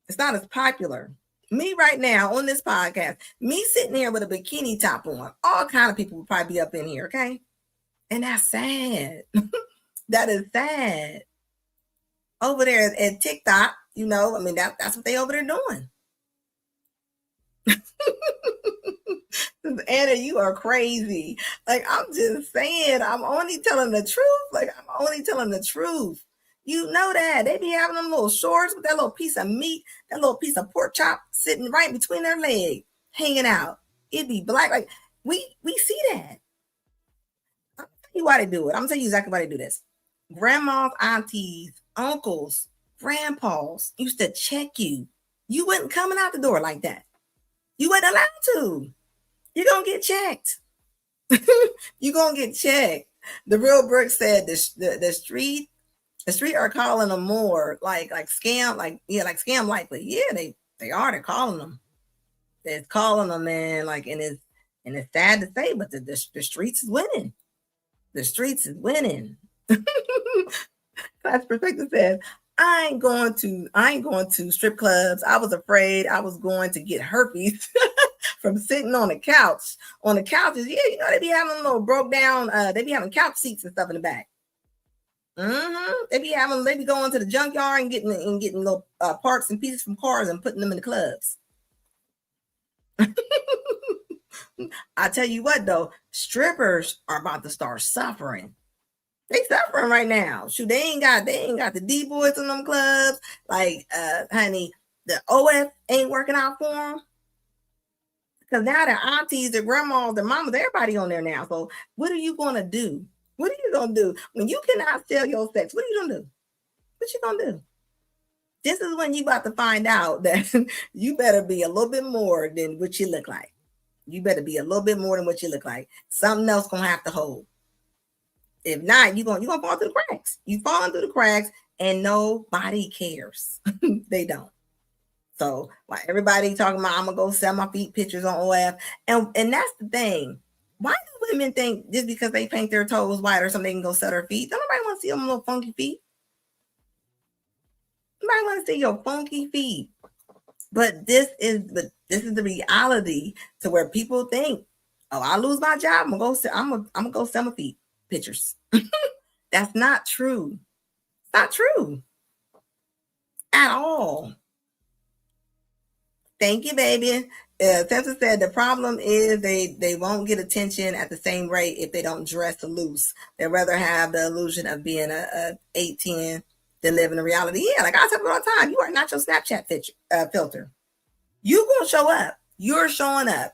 S1: It's not as popular. Me right now on this podcast, me sitting here with a bikini top on, all kind of people will probably be up in here, okay? And that's sad. That is sad. Over there at TikTok, that's what they over there doing. Anna, you are crazy. Like, I'm just saying, I'm only telling the truth. Like, I'm only telling the truth. You know that. They be having them little shorts with that little piece of meat, that little piece of pork chop sitting right between their legs, hanging out. It'd be black. Like, we see that. I'll tell you why they do it. I'm gonna tell you exactly why they do this. Grandmas, aunties, uncles, grandpas used to check you. You wasn't coming out the door like that. You wasn't allowed to. You're gonna get checked. You're gonna get checked. The real Brooke said the street are calling them more like scam, like scam likely. Yeah, they are. They're calling them. They're calling them, man. Like, and it's sad to say, but the streets is winning. The streets is winning. Class Perspective says, I ain't going to strip clubs. I was afraid I was going to get herpes from sitting on the couch. On the couches, yeah, they be having a little broke down, they be having couch seats and stuff in the back. They be going to the junkyard and getting little parts and pieces from cars and putting them in the clubs. I tell you what though, strippers are about to start suffering. They suffering right now. Shoot, they ain't got the D boys in them clubs. Like, honey, the OF ain't working out for them. Because now their aunties, their grandmas, their mamas, everybody on there now. So what are you gonna do? What are you gonna do when you cannot sell your sex? What are you gonna do? What you gonna do? This is when you about to find out that you better be a little bit more than what you look like. You better be a little bit more than what you look like. Something else gonna have to hold. If not, you're gonna fall through the cracks. You falling through the cracks, and nobody cares. They don't. So while everybody talking about I'm gonna go sell my feet pictures on OF, and that's the thing. Why do women think just because they paint their toes white or something they can go sell their feet? Don't nobody want to see them little funky feet. Nobody want to see your funky feet. But this is the reality to where people think, oh, I lose my job, I'm gonna go sell my feet pictures. That's not true. It's not true at all. Thank you, baby. Tessa said the problem is they won't get attention at the same rate if they don't dress loose. They'd rather have the illusion of being a 810 than live in the reality. Yeah, like I tell people all the time, you are not your Snapchat filter. You gonna show up. You're showing up.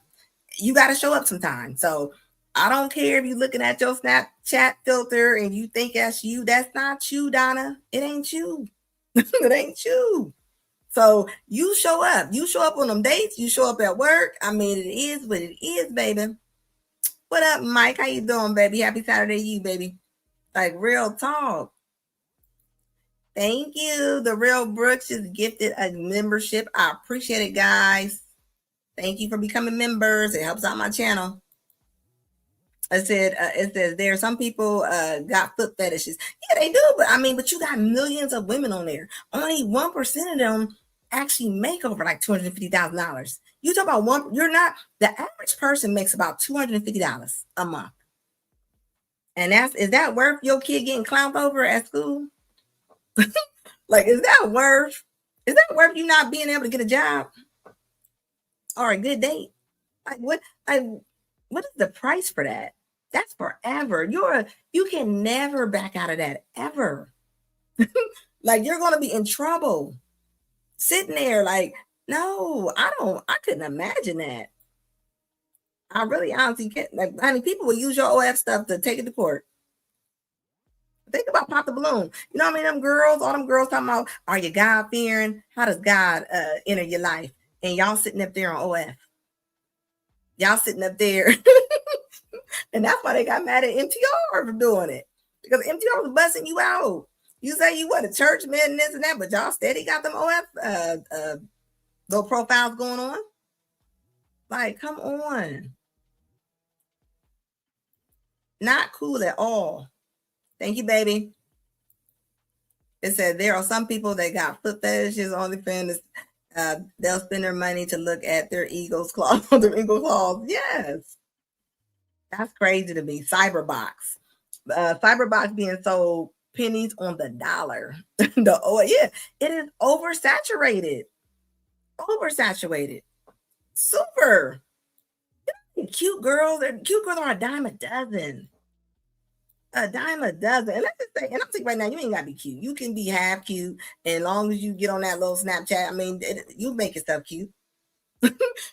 S1: You got to show up sometime. So I don't care if you're looking at your Snapchat filter and you think that's you. That's not you, Donna. It ain't you. It ain't you. So you show up. You show up on them dates. You show up at work. I mean, it is what it is, baby. What up, Mike? How you doing, baby? Happy Saturday to you, baby. Like, real talk. Thank you. The Real Brooks just gifted a membership. I appreciate it, guys. Thank you for becoming members. It helps out my channel. I said, it says there some people got foot fetishes. Yeah, they do. But you got millions of women on there. Only 1% of them actually make over like $250,000. You talk about one. You're not. The average person makes about $250 a month. And is that worth your kid getting clowned over at school? Like, is that worth you not being able to get a job or a good date? Like what is the price for that? That's forever. You can never back out of that ever. Like, you're gonna be in trouble. Sitting there like, no, I couldn't imagine that. I really honestly can't. Like, honey, people will use your OF stuff to take it to court. Think about Pop the Balloon. You know what I mean? All them girls talking about, are you God fearing? How does God enter your life? And y'all sitting up there on OF. Y'all sitting up there. And that's why they got mad at MTR for doing it. Because MTR was busting you out. You say you a church man and this and that, but y'all steady got them OF low profiles going on. Like, come on. Not cool at all. Thank you, baby. It said there are some people that got foot fetishes on the fans. They'll spend their money to look at their eagle's claws. Their eagle claws. Yes. That's crazy to me. Cyberbox. Cyberbox being sold pennies on the dollar. Yeah, it is oversaturated. Oversaturated. Super. Cute girls are a dime a dozen. A dime a dozen. And let's just say, and I'm saying right now, you ain't gotta be cute. You can be half cute, and as long as you get on that little Snapchat, I mean, you make yourself cute.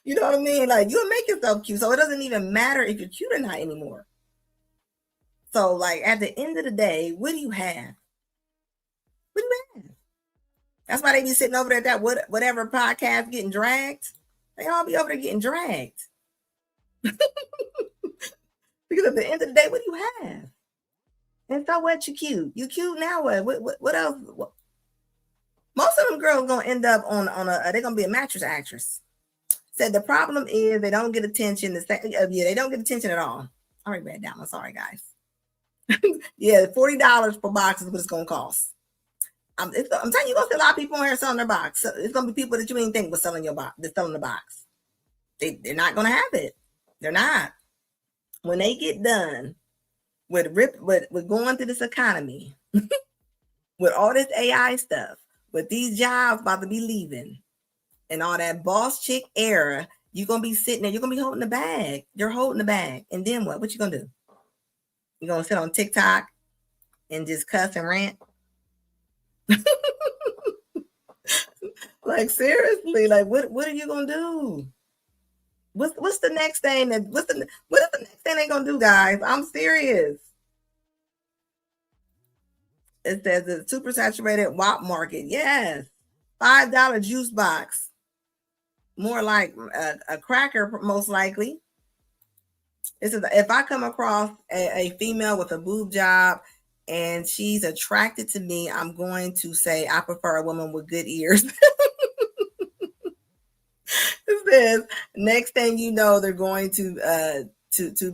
S1: You know what I mean? Like, you'll make yourself cute. So it doesn't even matter if you're cute or not anymore. So, like, at the end of the day, what do you have? What do you have? That's why they be sitting over there at that whatever podcast getting dragged. They all be over there getting dragged. Because at the end of the day, what do you have? And so what? You cute. You cute now. What else? Most of them girls gonna end up on they're gonna be a mattress actress. Said the problem is they don't get attention. They don't get attention at all. I already read that one. Sorry, guys. Yeah, $40 per box is what it's gonna cost. I'm telling you, you're gonna see a lot of people on here selling their box. So it's gonna be people that you didn't think was selling your box. They're selling the box. They're not gonna have it. They're not. When they get done with going through this economy, with all this AI stuff, with these jobs about to be leaving, and all that boss chick era, you're gonna be sitting there. You're gonna be holding the bag. You're holding the bag, and then what? What you gonna do? You gonna sit on TikTok and just cuss and rant? Like, seriously, like, what are you gonna do? What's the next thing what is the next thing they gonna do, guys? I'm serious. It says the super saturated WAP market. Yes. $5 juice box. More like a cracker, most likely. It says if I come across a female with a boob job and she's attracted to me, I'm going to say I prefer a woman with good ears. It says next thing you know, they're going to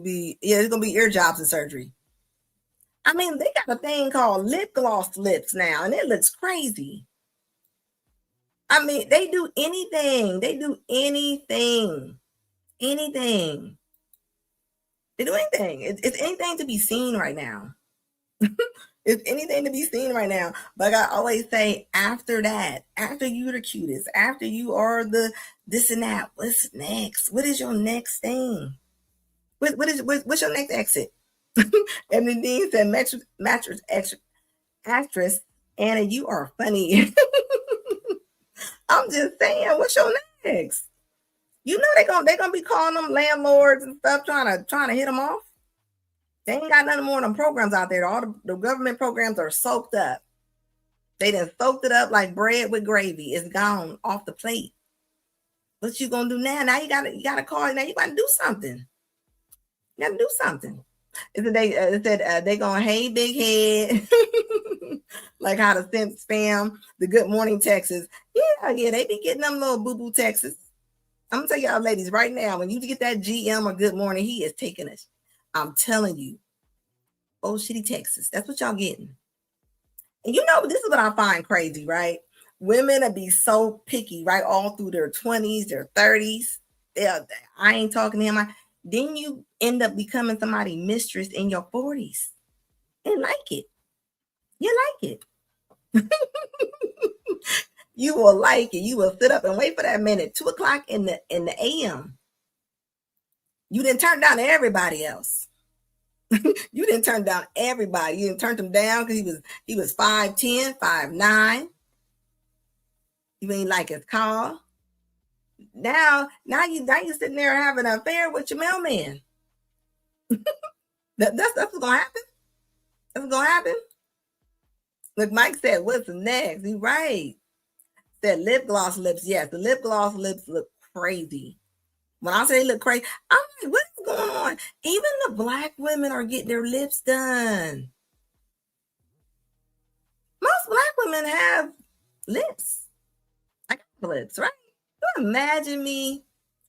S1: be it's gonna be ear jobs and surgery. I mean, they got a thing called lip gloss lips now, and it looks crazy. I mean, they do anything. They do anything. Anything. They do anything. It's anything to be seen right now. It's anything to be seen right now. But I always say, after that, after you're the cutest, after you are the this and that, what's next? What is your next thing? What's your next exit? And then Dean said, mattress actress, Anna, you are funny. I'm just saying, what's your next? You know they gonna be calling them landlords and stuff, trying to hit them off. They ain't got nothing more of them programs out there. All the government programs are soaked up. They done soaked it up like bread with gravy. It's gone off the plate. What you gonna do now? Now you gotta call. Now you gotta do something. You gotta do something. It said they gonna hey big head, like how to send spam the good morning texts. Yeah, they be getting them little boo boo texts. I'm gonna tell y'all ladies right now, when you get that GM or good morning, he is taking us. I'm telling you, oh shitty Texas. That's what y'all getting. And you know, this is what I find crazy, right? Women will be so picky, right? All through their 20s, their 30s. I ain't talking to him. Then you end up becoming somebody's mistress in your 40s. and like it. You like it. You will like it. You will sit up and wait for that man at 2 o'clock in the AM. You didn't turn down everybody else. You didn't turn down everybody. You didn't turn him down because he was 5'10", 5'9". You ain't like his call. Now you sitting there having an affair with your mailman. That's what's gonna happen. That's what's gonna happen. Look, Mike said, "What's next?" He right. Said lip gloss lips. Yes, the lip gloss lips look crazy. When I say they look crazy, I'm like, what is going on? Even the black women are getting their lips done. Most black women have lips. I got lips, right? Can you imagine me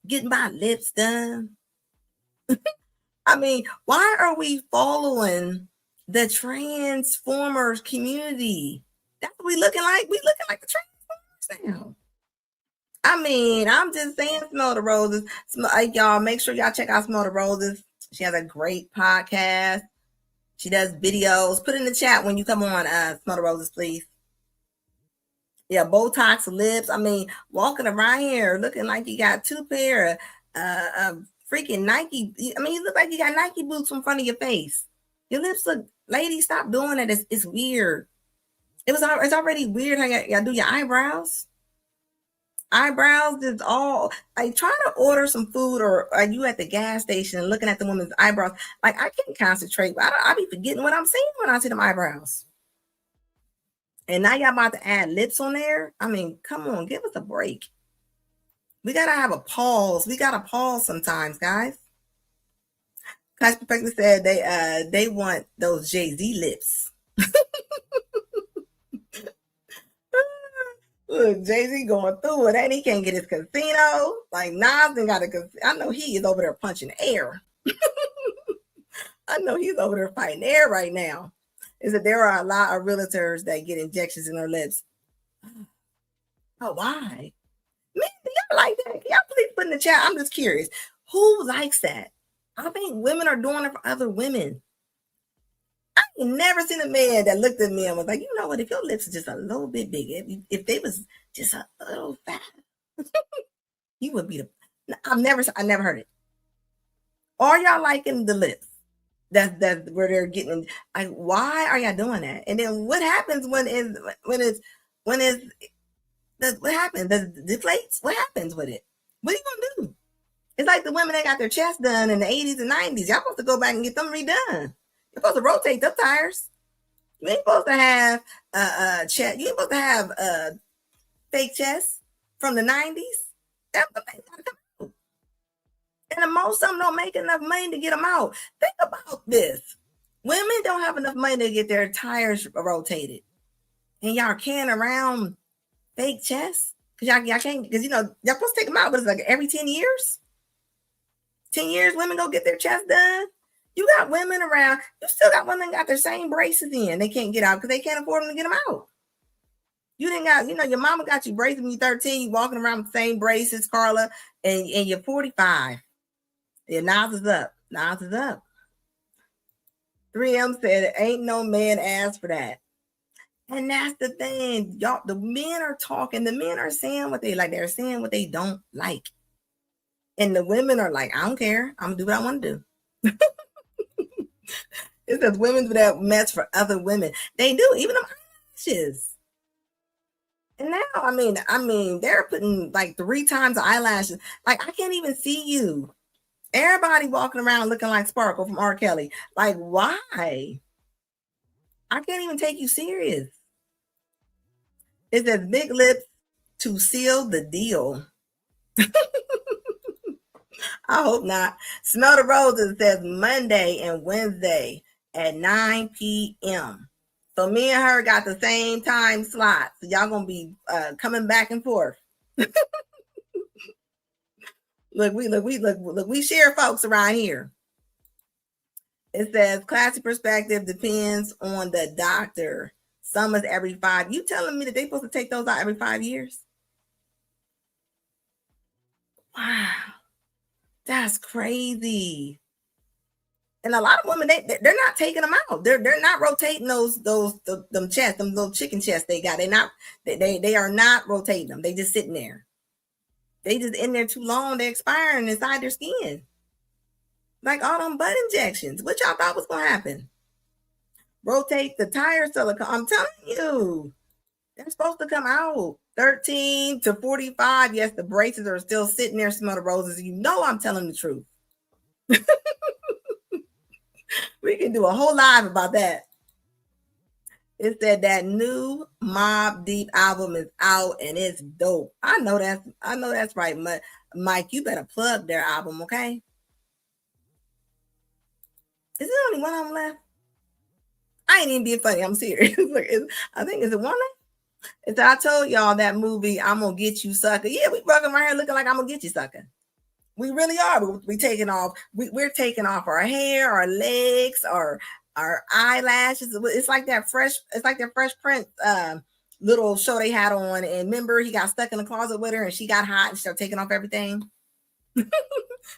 S1: getting my lips done? I mean, why are we following the transformers community? That's what we looking like. We looking like the transformers now. I mean, I'm just saying, Smell the Roses. Y'all, make sure y'all check out Smell the Roses. She has a great podcast. She does videos. Put in the chat when you come on, Smell the Roses, please. Yeah, Botox lips. I mean, walking around here looking like you got two pair of freaking Nike. I mean, you look like you got Nike boots in front of your face. Your lips look, lady, stop doing it. It's weird. It's already weird how y'all do your eyebrows. Eyebrows is all like trying to order some food, or are you at the gas station and looking at the woman's eyebrows? Like I can't concentrate. I be forgetting what I'm saying when I see them eyebrows. And now y'all about to add lips on there. I mean, come on, give us a break. We gotta have a pause. We gotta pause sometimes, guys. Class Perfected said they want those Jay-Z lips. Look, Jay-Z going through it, and he can't get his casino. Like Nas got a casino. I know he is over there punching air. I know he's over there fighting air right now. Is that there are a lot of realtors that get injections in their lips. Oh, why? Man, do y'all like that? Can y'all please put in the chat? I'm just curious. Who likes that? I think women are doing it for other women. I ain't never seen a man that looked at me and was like, you know what? If your lips are just a little bit bigger, if they was just a little fat, you would be the. I never heard it. Are y'all liking the lips? That's where they're getting. Like, why are y'all doing that? And then what happens when what happens? Does it deflates? What happens with it? What are you gonna do? It's like the women that got their chest done in the 80s and 90s. Y'all supposed to go back and get them redone. You're supposed to rotate them tires. You ain't supposed to have chest. You ain't supposed to have fake chest from the 90s. That's what they gotta come out. And most of them don't make enough money to get them out. Think about this. Women don't have enough money to get their tires rotated. And y'all carrying around fake chest. Because y'all can't, because y'all supposed to take them out, but it's like every 10 years. 10 years, women go get their chest done. You got women around. You still got women got their same braces in. They can't get out because they can't afford them to get them out. You didn't got, your mama got you braces when you're 13. You walking around with the same braces, Carla, and you're 45. Yeah, Nas is up. Nas is up. 3M said, ain't no man asked for that. And that's the thing. Y'all, the men are talking. The men are saying what they like. They're saying what they don't like. And the women are like, I don't care. I'm going to do what I want to do. It says women do that mess for other women. They do, even them eyelashes. And now, I mean, they're putting like 3 times the eyelashes. Like, I can't even see you. Everybody walking around looking like Sparkle from R. Kelly. Like, why? I can't even take you serious. It says big lips to seal the deal. I hope not. Smell the Roses says Monday and Wednesday at 9 p.m. So me and her got the same time slot. So y'all gonna be coming back and forth. we share folks around here. It says classy perspective depends on the doctor. Some is every 5. You telling me that they supposed to take those out every 5 years? Wow. That's crazy. And a lot of women, they're not taking them out. They're not rotating them chests, them little chicken chests they got. They are not rotating them. They just sitting there. They just in there too long. They're expiring inside their skin. Like all them butt injections. What y'all thought was gonna happen? Rotate the tire silicone. I'm telling you, they're supposed to come out 13 to 45. Yes, the braces are still sitting there. Smell the roses. You know I'm telling the truth. We can do a whole live about that. It said that new Mob Deep album is out and it's dope. I know that's right, Mike. You better plug their album, okay? Is there only one of them left? I ain't even being funny. I'm serious. Look, I think it's a one left. It's I told y'all that movie. I'm gonna get you, sucker. Yeah, we walking around here looking like I'm gonna get you, sucker. We really are. We taking off. We're taking off our hair, our legs, our eyelashes. It's like that fresh. It's like that Fresh Prince little show they had on. And remember, he got stuck in the closet with her, and she got hot and she started taking off everything.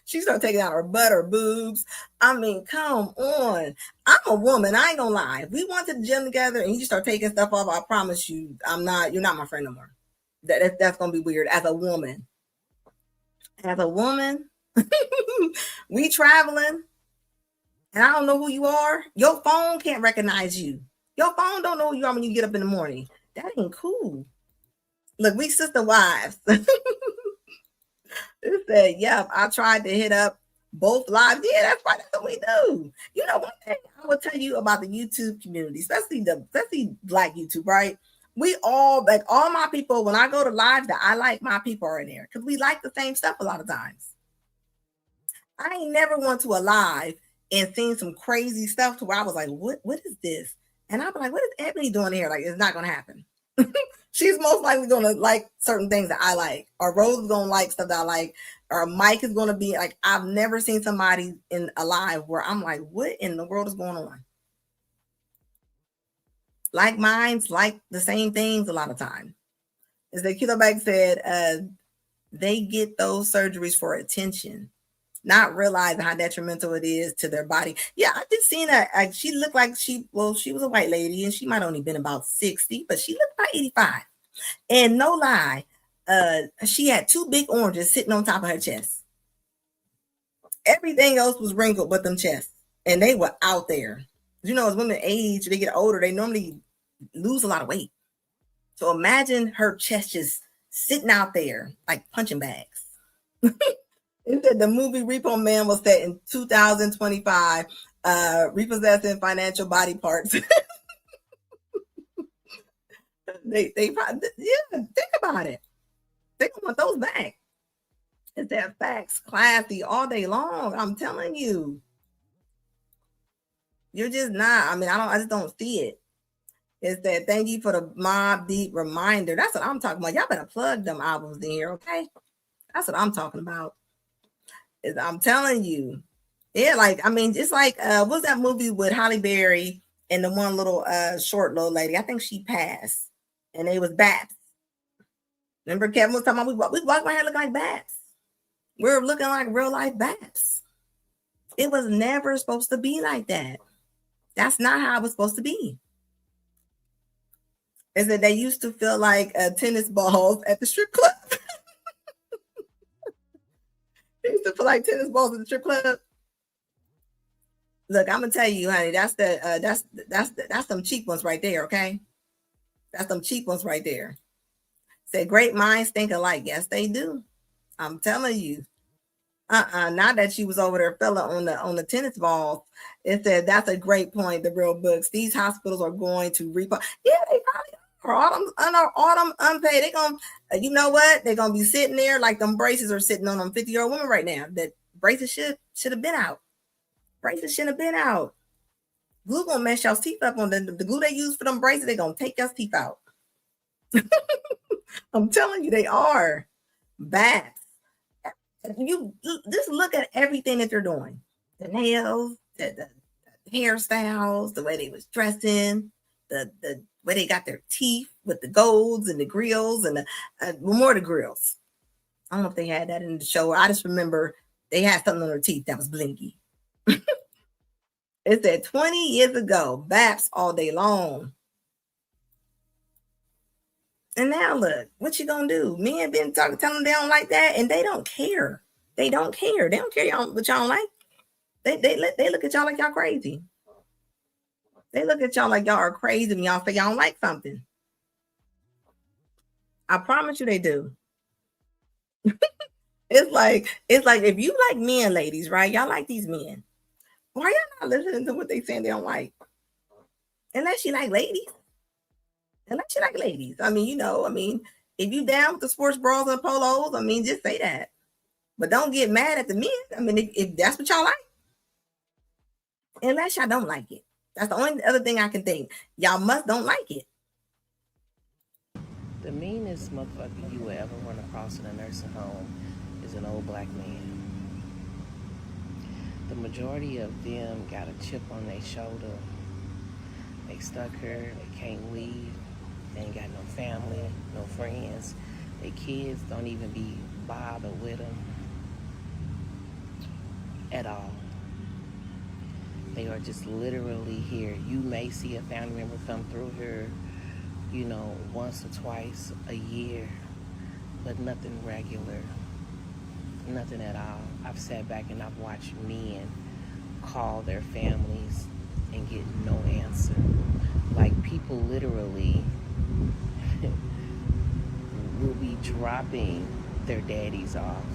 S1: She started taking out her butt, her boobs. I mean, come on. I'm a woman. I ain't gonna lie. If we went to the gym together and you just start taking stuff off, I promise you, I'm not. You're not my friend no more. That's gonna be weird. As a woman, we traveling, and I don't know who you are. Your phone can't recognize you. Your phone don't know who you are when you get up in the morning. That ain't cool. Look, we sister wives. It said, yep, I tried to hit up both lives. Yeah, that's right. That's what we do. You know, one thing I will tell you about the YouTube community, especially Black YouTube, right? We all, like all my people, when I go to live that I like, my people are in there because we like the same stuff a lot of times. I ain't never went to a live and seen some crazy stuff to where I was like, what is this? And I'll be like, what is Ebony doing here? Like, it's not gonna happen. She's most likely gonna like certain things that I like, or Rose is gonna like stuff that I like, or Mike is gonna be like, I've never seen somebody in a live where I'm like, what in the world is going on? Like minds like the same things a lot of time. As the Kilo Bag said, they get those surgeries for attention, not realizing how detrimental it is to their body. Yeah, I just seen her. She looked like she was a white lady and she might only been about 60, but she looked about 85. And no lie, she had two big oranges sitting on top of her chest. Everything else was wrinkled but them chests. And they were out there. You know, as women age, they get older, they normally lose a lot of weight. So imagine her chest just sitting out there like punching bags. It said the movie Repo Man was set in 2025, repossessing financial body parts. they probably, yeah, think about it. They don't want those back. It's that facts, classy all day long. I'm telling you, you're just not. I mean, I just don't see it. It's that thank you for the Mob Deep reminder. That's what I'm talking about. Y'all better plug them albums in here, okay? That's what I'm talking about. I'm telling you. Yeah, like I mean, it's like what's that movie with Halle Berry and the one little short little lady? I think she passed, and it was Bats. Remember Kevin was talking about we walk around here looking like bats. We're looking like real life bats. It was never supposed to be like that. That's not how it was supposed to be. Is that they used to feel like tennis balls at the strip club? They used to feel like tennis balls at the strip club. Look, I'm gonna tell you, honey, that's some cheap ones right there. Okay, that's some cheap ones right there. Say great minds think alike. Yes, they do. I'm telling you. Not that she was over there fella on the tennis balls. It said that's a great point. The real books. These hospitals are going to repo. Yeah, they probably are. Autumn unpaid. They gonna, you know what? They're gonna be sitting there like them braces are sitting on them 50-year-old women right now. That braces should have been out. Braces shouldn't have been out. Glue gonna mess y'all's teeth up on the glue they use for them braces. They gonna take y'all's teeth out. I'm telling you, they are bats. You just look at everything that they're doing. The nails, the hairstyles, the way they was dressing, the way they got their teeth with the golds and the grills and more of the grills. I don't know if they had that in the show. I just remember they had something on their teeth that was blinky. It said 20 years ago, BAPS all day long. And now look, what you gonna do? Men been telling them they don't like that, and they don't care. They don't care. They don't care what y'all don't like. They look at y'all like y'all crazy. They look at y'all like y'all are crazy when y'all say y'all don't like something. I promise you they do. It's like if you like men, ladies, right? Y'all like these men. Why y'all not listening to what they saying they don't like? Unless you like ladies. Unless you like ladies. I mean, if you down with the sports bras and polos, I mean, just say that. But don't get mad at the men. I mean, if that's what y'all like, unless y'all don't like it. That's the only other thing I can think. Y'all must don't like it.
S2: The meanest motherfucker you will ever run across in a nursing home is an old black man. The majority of them got a chip on their shoulder. They stuck here, they can't leave, they ain't got no family, no friends. Their kids don't even be bothered with them at all. They are just literally here. You may see a family member come through here, once or twice a year, but nothing regular, nothing at all. I've sat back and I've watched men call their families and get no answer. Like people literally will be dropping their daddies off,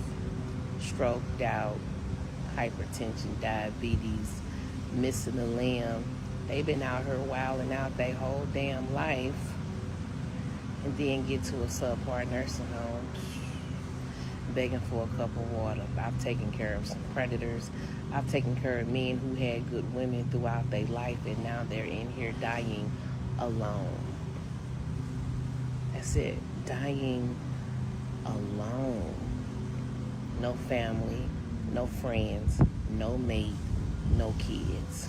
S2: stroked out, hypertension, diabetes, missing a limb. They've been out here wilding out their whole damn life, and then get to a subpar nursing home begging for a cup of water. I've taken care of some predators. I've taken care of men who had good women throughout their life, and now they're in here dying alone. That's it. Dying alone. No family, no friends, no mate, no kids.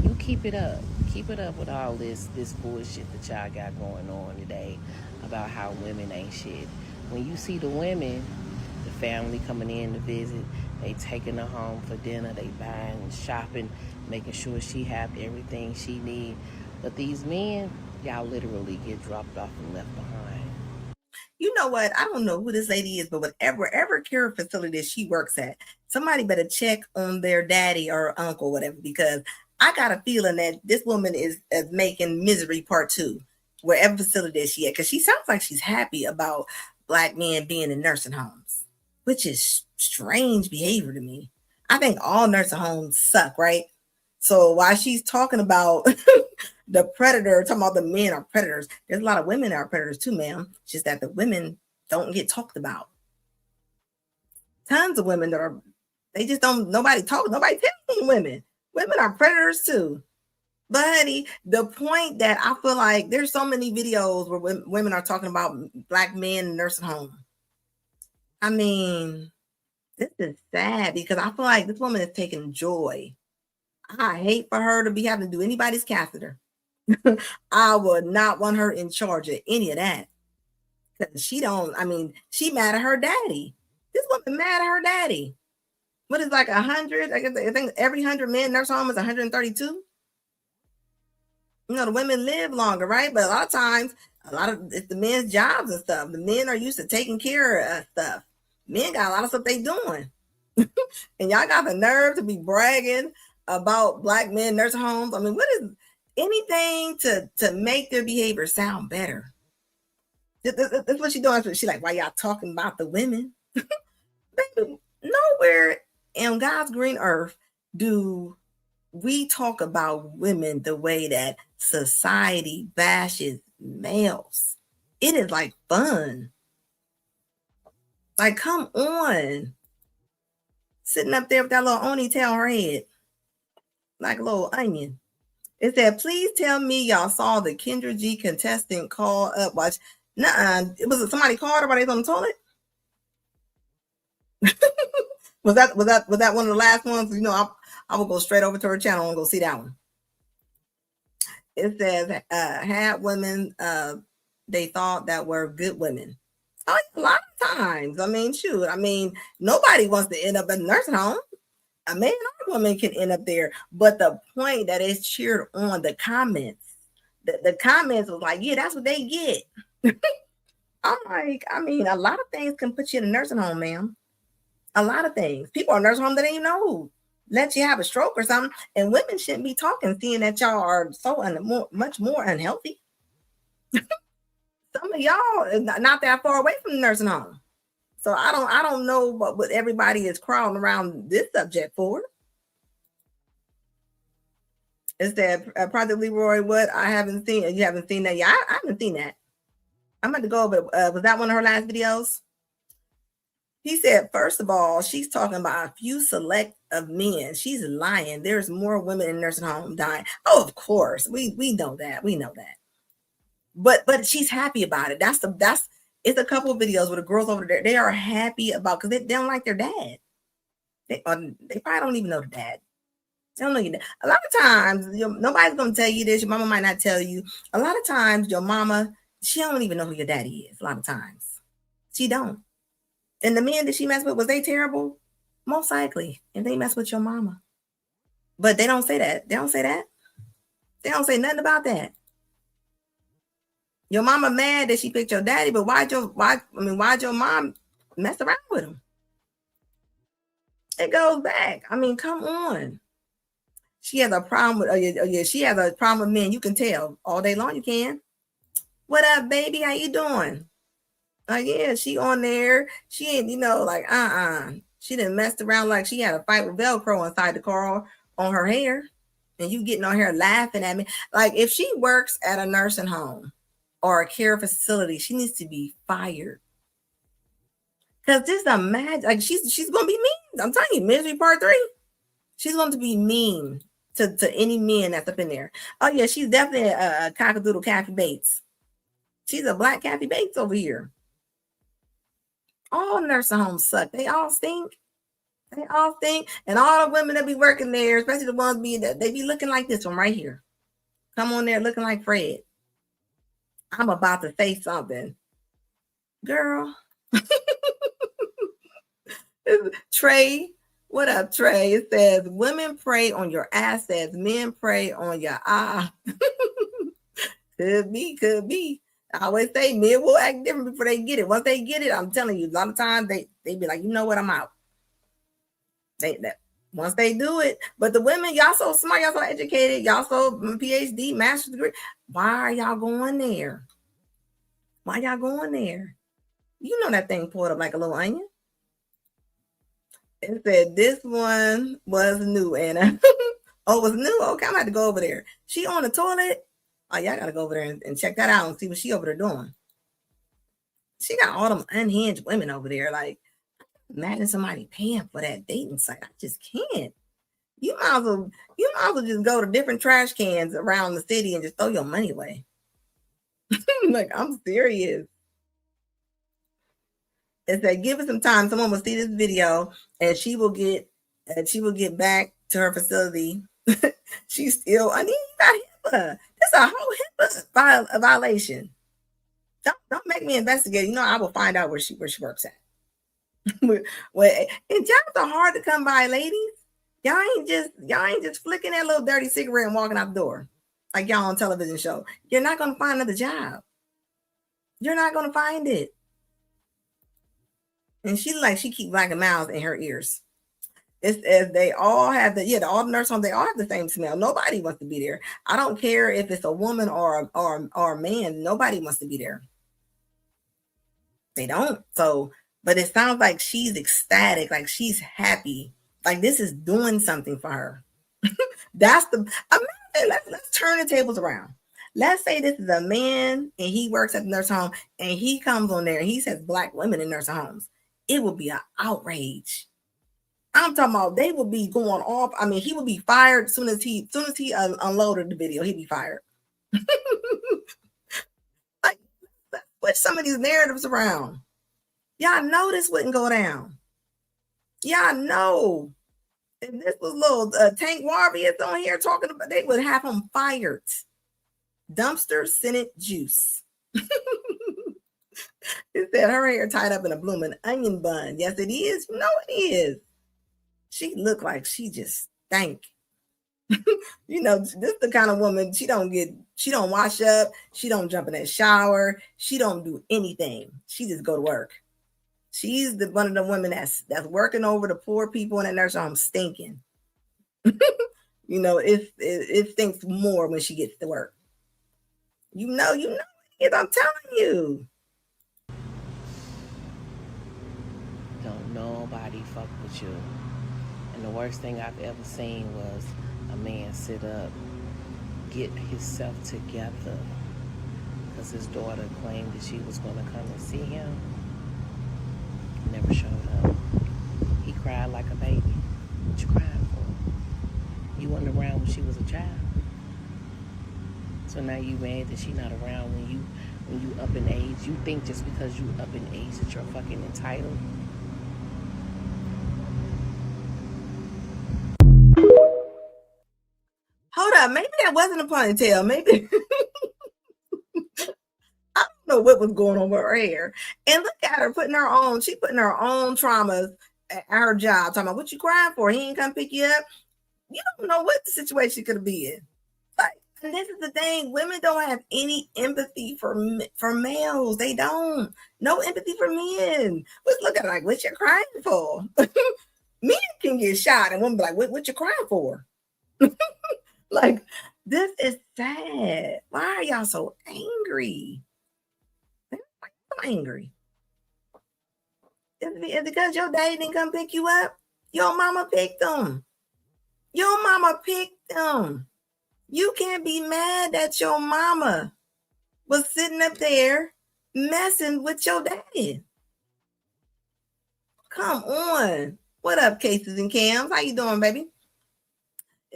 S2: You keep it up. Keep it up with all this bullshit that y'all got going on today about how women ain't shit. When you see the women, the family coming in to visit, they taking her home for dinner, they buying and shopping, making sure she have everything she need. But these men, y'all literally get dropped off and left behind.
S1: You know what? I don't know who this lady is, but whatever care facility she works at, somebody better check on their daddy or uncle, whatever, because I got a feeling that this woman is making misery part two, wherever facility she at, because she sounds like she's happy about black men being in nursing homes, which is strange behavior to me. I think all nursing homes suck, right? So while she's talking about the predator, talking about the men are predators, there's a lot of women that are predators too, ma'am. It's just that the women don't get talked about. Tons of women that are, they just don't, nobody telling women. Women are predators too. But honey, the point that I feel like there's so many videos where women are talking about black men in nursing home. I mean, this is sad because I feel like this woman is taking joy. I hate for her to be having to do anybody's catheter. I would not want her in charge of any of that. Because she don't, I mean, she mad at her daddy. This woman mad at her daddy. What is like 100? I think every 100 men nurse home is 132. The women live longer, right? But a lot of times, it's the men's jobs and stuff. The men are used to taking care of stuff. Men got a lot of stuff they doing. And y'all got the nerve to be bragging about black men nursing homes. I mean, what is anything to make their behavior sound better? That's what she doing. She like, why y'all talking about the women? Baby, nowhere in God's green earth do we talk about women the way that society bashes males. It is like fun. Like, come on. Sitting up there with that little oni tail head, like a little onion. It said, please tell me y'all saw the Kendra G contestant call up. Watch. Nuh-uh. It was somebody called her while they was on the toilet. Was that one of the last ones? I will go straight over to her channel and go see that one. It says had women they thought that were good women. A lot of times. I mean, shoot. I mean, nobody wants to end up in a nursing home. A man or a woman can end up there, but the point that is cheered on, the comments, the comments was like, yeah, that's what they get. I'm like, I mean, a lot of things can put you in a nursing home, ma'am. A lot of things. People are nursing home that ain't even know who let you have a stroke or something. And women shouldn't be talking, seeing that y'all are so much more unhealthy. Some of y'all not that far away from the nursing home. So I don't know what everybody is crawling around this subject for. Is that Project Leroy? What I haven't seen, you haven't seen that? Yeah, I haven't seen that. I'm about to go over. Was that one of her last videos? He said, first of all, she's talking about a few select of men. She's lying. There's more women in nursing home dying. Oh, of course, we know that. We know that. But she's happy about it. That's it's a couple of videos where the girls over there, they are happy about, because they don't like their dad. They probably don't even know the dad. They don't know your dad. A lot of times, nobody's gonna tell you this. Your mama might not tell you. A lot of times, your mama, she don't even know who your daddy is. A lot of times, she don't. And the men that she messed with, was they terrible? Most likely. And they mess with your mama. But they don't say that. They don't say that. They don't say nothing about that. Your mama mad that she picked your daddy, but why'd your mom mess around with him? It goes back. I mean, come on. She has a problem with she has a problem with men. You can tell all day long. You can. What up, baby? How you doing? Yeah, she on there. She ain't, like, she done messed around like she had a fight with Velcro inside the car on her hair. And you getting on here laughing at me. Like, if she works at a nursing home or a care facility, she needs to be fired. Because just imagine, like, she's gonna be mean. I'm telling you, Misery Part 3. She's going to be mean to any men that's up in there. Oh yeah, she's definitely a cockadoodle Kathy Bates. She's a black Kathy Bates over here. All nursing homes suck. They all stink. They all stink. And all the women that be working there, especially the ones they be looking like this one right here. Come on there looking like Fred. I'm about to say something. Girl. Trey. What up, Trey? It says, women prey on your assets, men prey on your Could be. I always say men will act different before they get it. Once they get it, I'm telling you, a lot of times they be like, you know what, I'm out. Once they do it. But the women, y'all so smart, y'all so educated, y'all so PhD, master's degree. Why are y'all going there? Why y'all going there? You know that thing pulled up like a little onion. It said this one was new, Anna. Oh, it was new? Okay, I'm gonna have to go over there. She on the toilet? Oh, y'all gotta go over there and check that out and see what she over there doing. She got all them unhinged women over there. Like, imagine somebody paying for that dating site. I just can't. You might as well just go to different trash cans around the city and just throw your money away. Like, I'm serious. It said, give it some time. Someone will see this video and she will get back to her facility. She's still, I mean, you got HIPAA. It's a whole HIPAA violation. Don't make me investigate. You know, I will find out where she works at. Well, and jobs are hard to come by, ladies. Y'all ain't just flicking that little dirty cigarette and walking out the door like y'all on television show. You're not gonna find another job. You're not gonna find it. And she keep blacking mouths in her ears. It's as they all have all the nurse homes, they all have the same smell. Nobody wants to be there. I don't care if it's a woman or a man. Nobody wants to be there. They don't. So, but it sounds like she's ecstatic, like she's happy, like this is doing something for her. That's let's turn the tables around. Let's say this is a man and he works at the nursing home and he comes on there and he says black women in nursing homes. It would be an outrage. I'm talking about they would be going off. I mean, he would be fired as soon as he unloaded the video. He'd be fired. Like, let's put some of these narratives around. Y'all know this wouldn't go down. Y'all know. If this was little Tank Warvius on here talking about, they would have him fired. Dumpster Senate juice. It said her hair tied up in a blooming onion bun. Yes, it is. You know it is. She looked like she just stank. You know, this the kind of woman, she don't wash up, she don't jump in that shower, she don't do anything. She just go to work. She's one of the women that's working over the poor people in that nursing home stinking. You know, it stinks more when she gets to work. You know it, I'm telling you.
S2: Don't nobody fuck with you. And the worst thing I've ever seen was a man sit up, get himself together, because his daughter claimed that she was going to come and see him. Never showed up. He cried like a baby. What you crying for? You wasn't around when she was a child. So now you mad that she not around when you up in age. You think just because you up in age that you're fucking entitled.
S1: Hold up, maybe that wasn't a ponytail. Maybe I don't know what was going on with her hair. And look at her putting her own traumas at her job. Talking about what you crying for? He ain't come pick you up. You don't know what the situation could be in. Like, and this is the thing: women don't have any empathy for males. They don't. No empathy for men. Let's look at it like, what you crying for? Men can get shot, and women be like, what you crying for? Like, this is sad. Why are y'all so angry? Why are you so angry? Is it because your daddy didn't come pick you up? Your mama picked them. Your mama picked them. You can't be mad that your mama was sitting up there messing with your daddy. Come on. What up, Cases and Cams? How you doing, baby?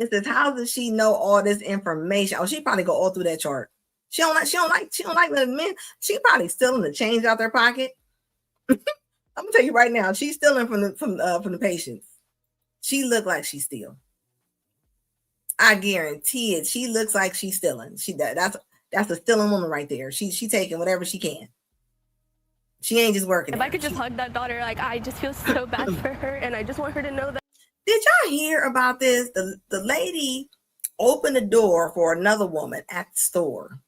S1: It says, how does she know all this information? Oh, she probably go all through that chart. She don't like letting men. She probably stealing the change out their pocket. I'm gonna tell you right now, she's stealing from the patients. She look like she's stealing. I guarantee it. She looks like she's stealing. That's a stealing woman right there. She taking whatever she can. She ain't just working.
S3: If I could just hug that daughter, like, I just feel so bad for her, and I just want her to know that.
S1: Did y'all hear about this? The lady opened the door for another woman at the store,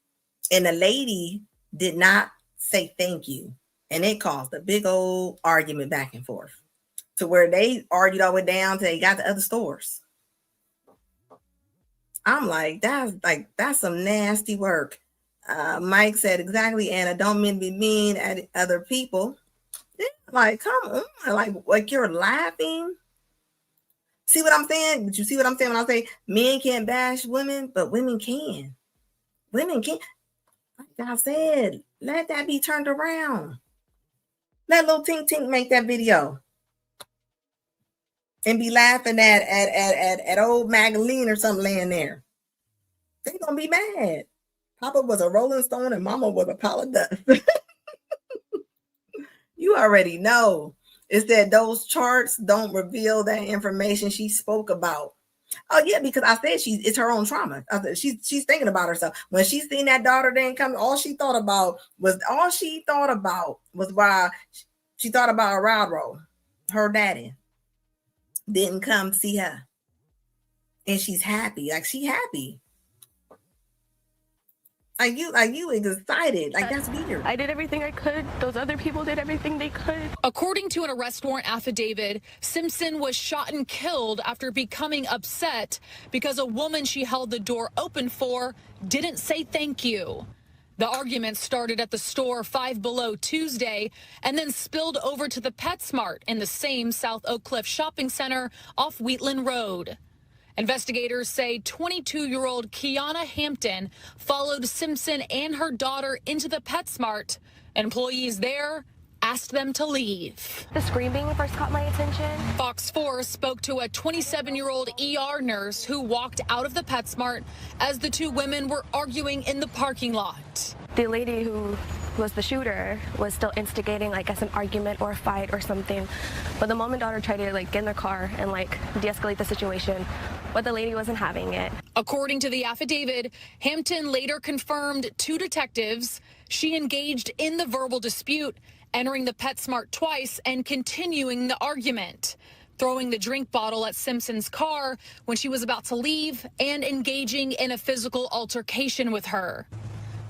S1: and the lady did not say thank you, and it caused a big old argument back and forth to where they argued all the way down till they got to other stores. I'm like, that's some nasty work. Mike said, exactly, Anna, don't mean to be mean at other people. Like, come on, like you're laughing. See what I'm saying? But you see what I'm saying when I say men can't bash women, but women can. Women can. Like I said, let that be turned around. Let Lil Tink Tink make that video and be laughing at old Magdalene or something laying there. They gonna be mad. Papa was a Rolling Stone and Mama was a pile of dust. You already know. It said those charts don't reveal that information she spoke about. Oh yeah, because I said it's her own trauma. She's thinking about herself. When she seen that daughter didn't come, all she thought about was why she thought about a ride roll. Her daddy didn't come see her, and she's happy. Like she happy. Like you excited. Like that's weird.
S3: I did everything I could. Those other people did everything they could.
S4: According to an arrest warrant affidavit, Simpson was shot and killed after becoming upset because a woman she held the door open for didn't say thank you. The argument started at the store Five Below Tuesday and then spilled over to the PetSmart in the same South Oak Cliff shopping center off Wheatland Road. Investigators say 22-year-old Kiana Hampton followed Simpson and her daughter into the PetSmart. Employees there asked them to leave.
S3: The screaming first caught my attention.
S4: Fox 4 spoke to a 27-year-old ER nurse who walked out of the PetSmart as the two women were arguing in the parking lot.
S3: The lady who was the shooter was still instigating, I guess, an argument or a fight or something. But the mom and daughter tried to get in their car and de-escalate the situation, but the lady wasn't having it.
S4: According to the affidavit, Hampton later confirmed to detectives she engaged in the verbal dispute, entering the PetSmart twice and continuing the argument. throwing the drink bottle at Simpson's car when she was about to leave, and engaging in a physical altercation with her.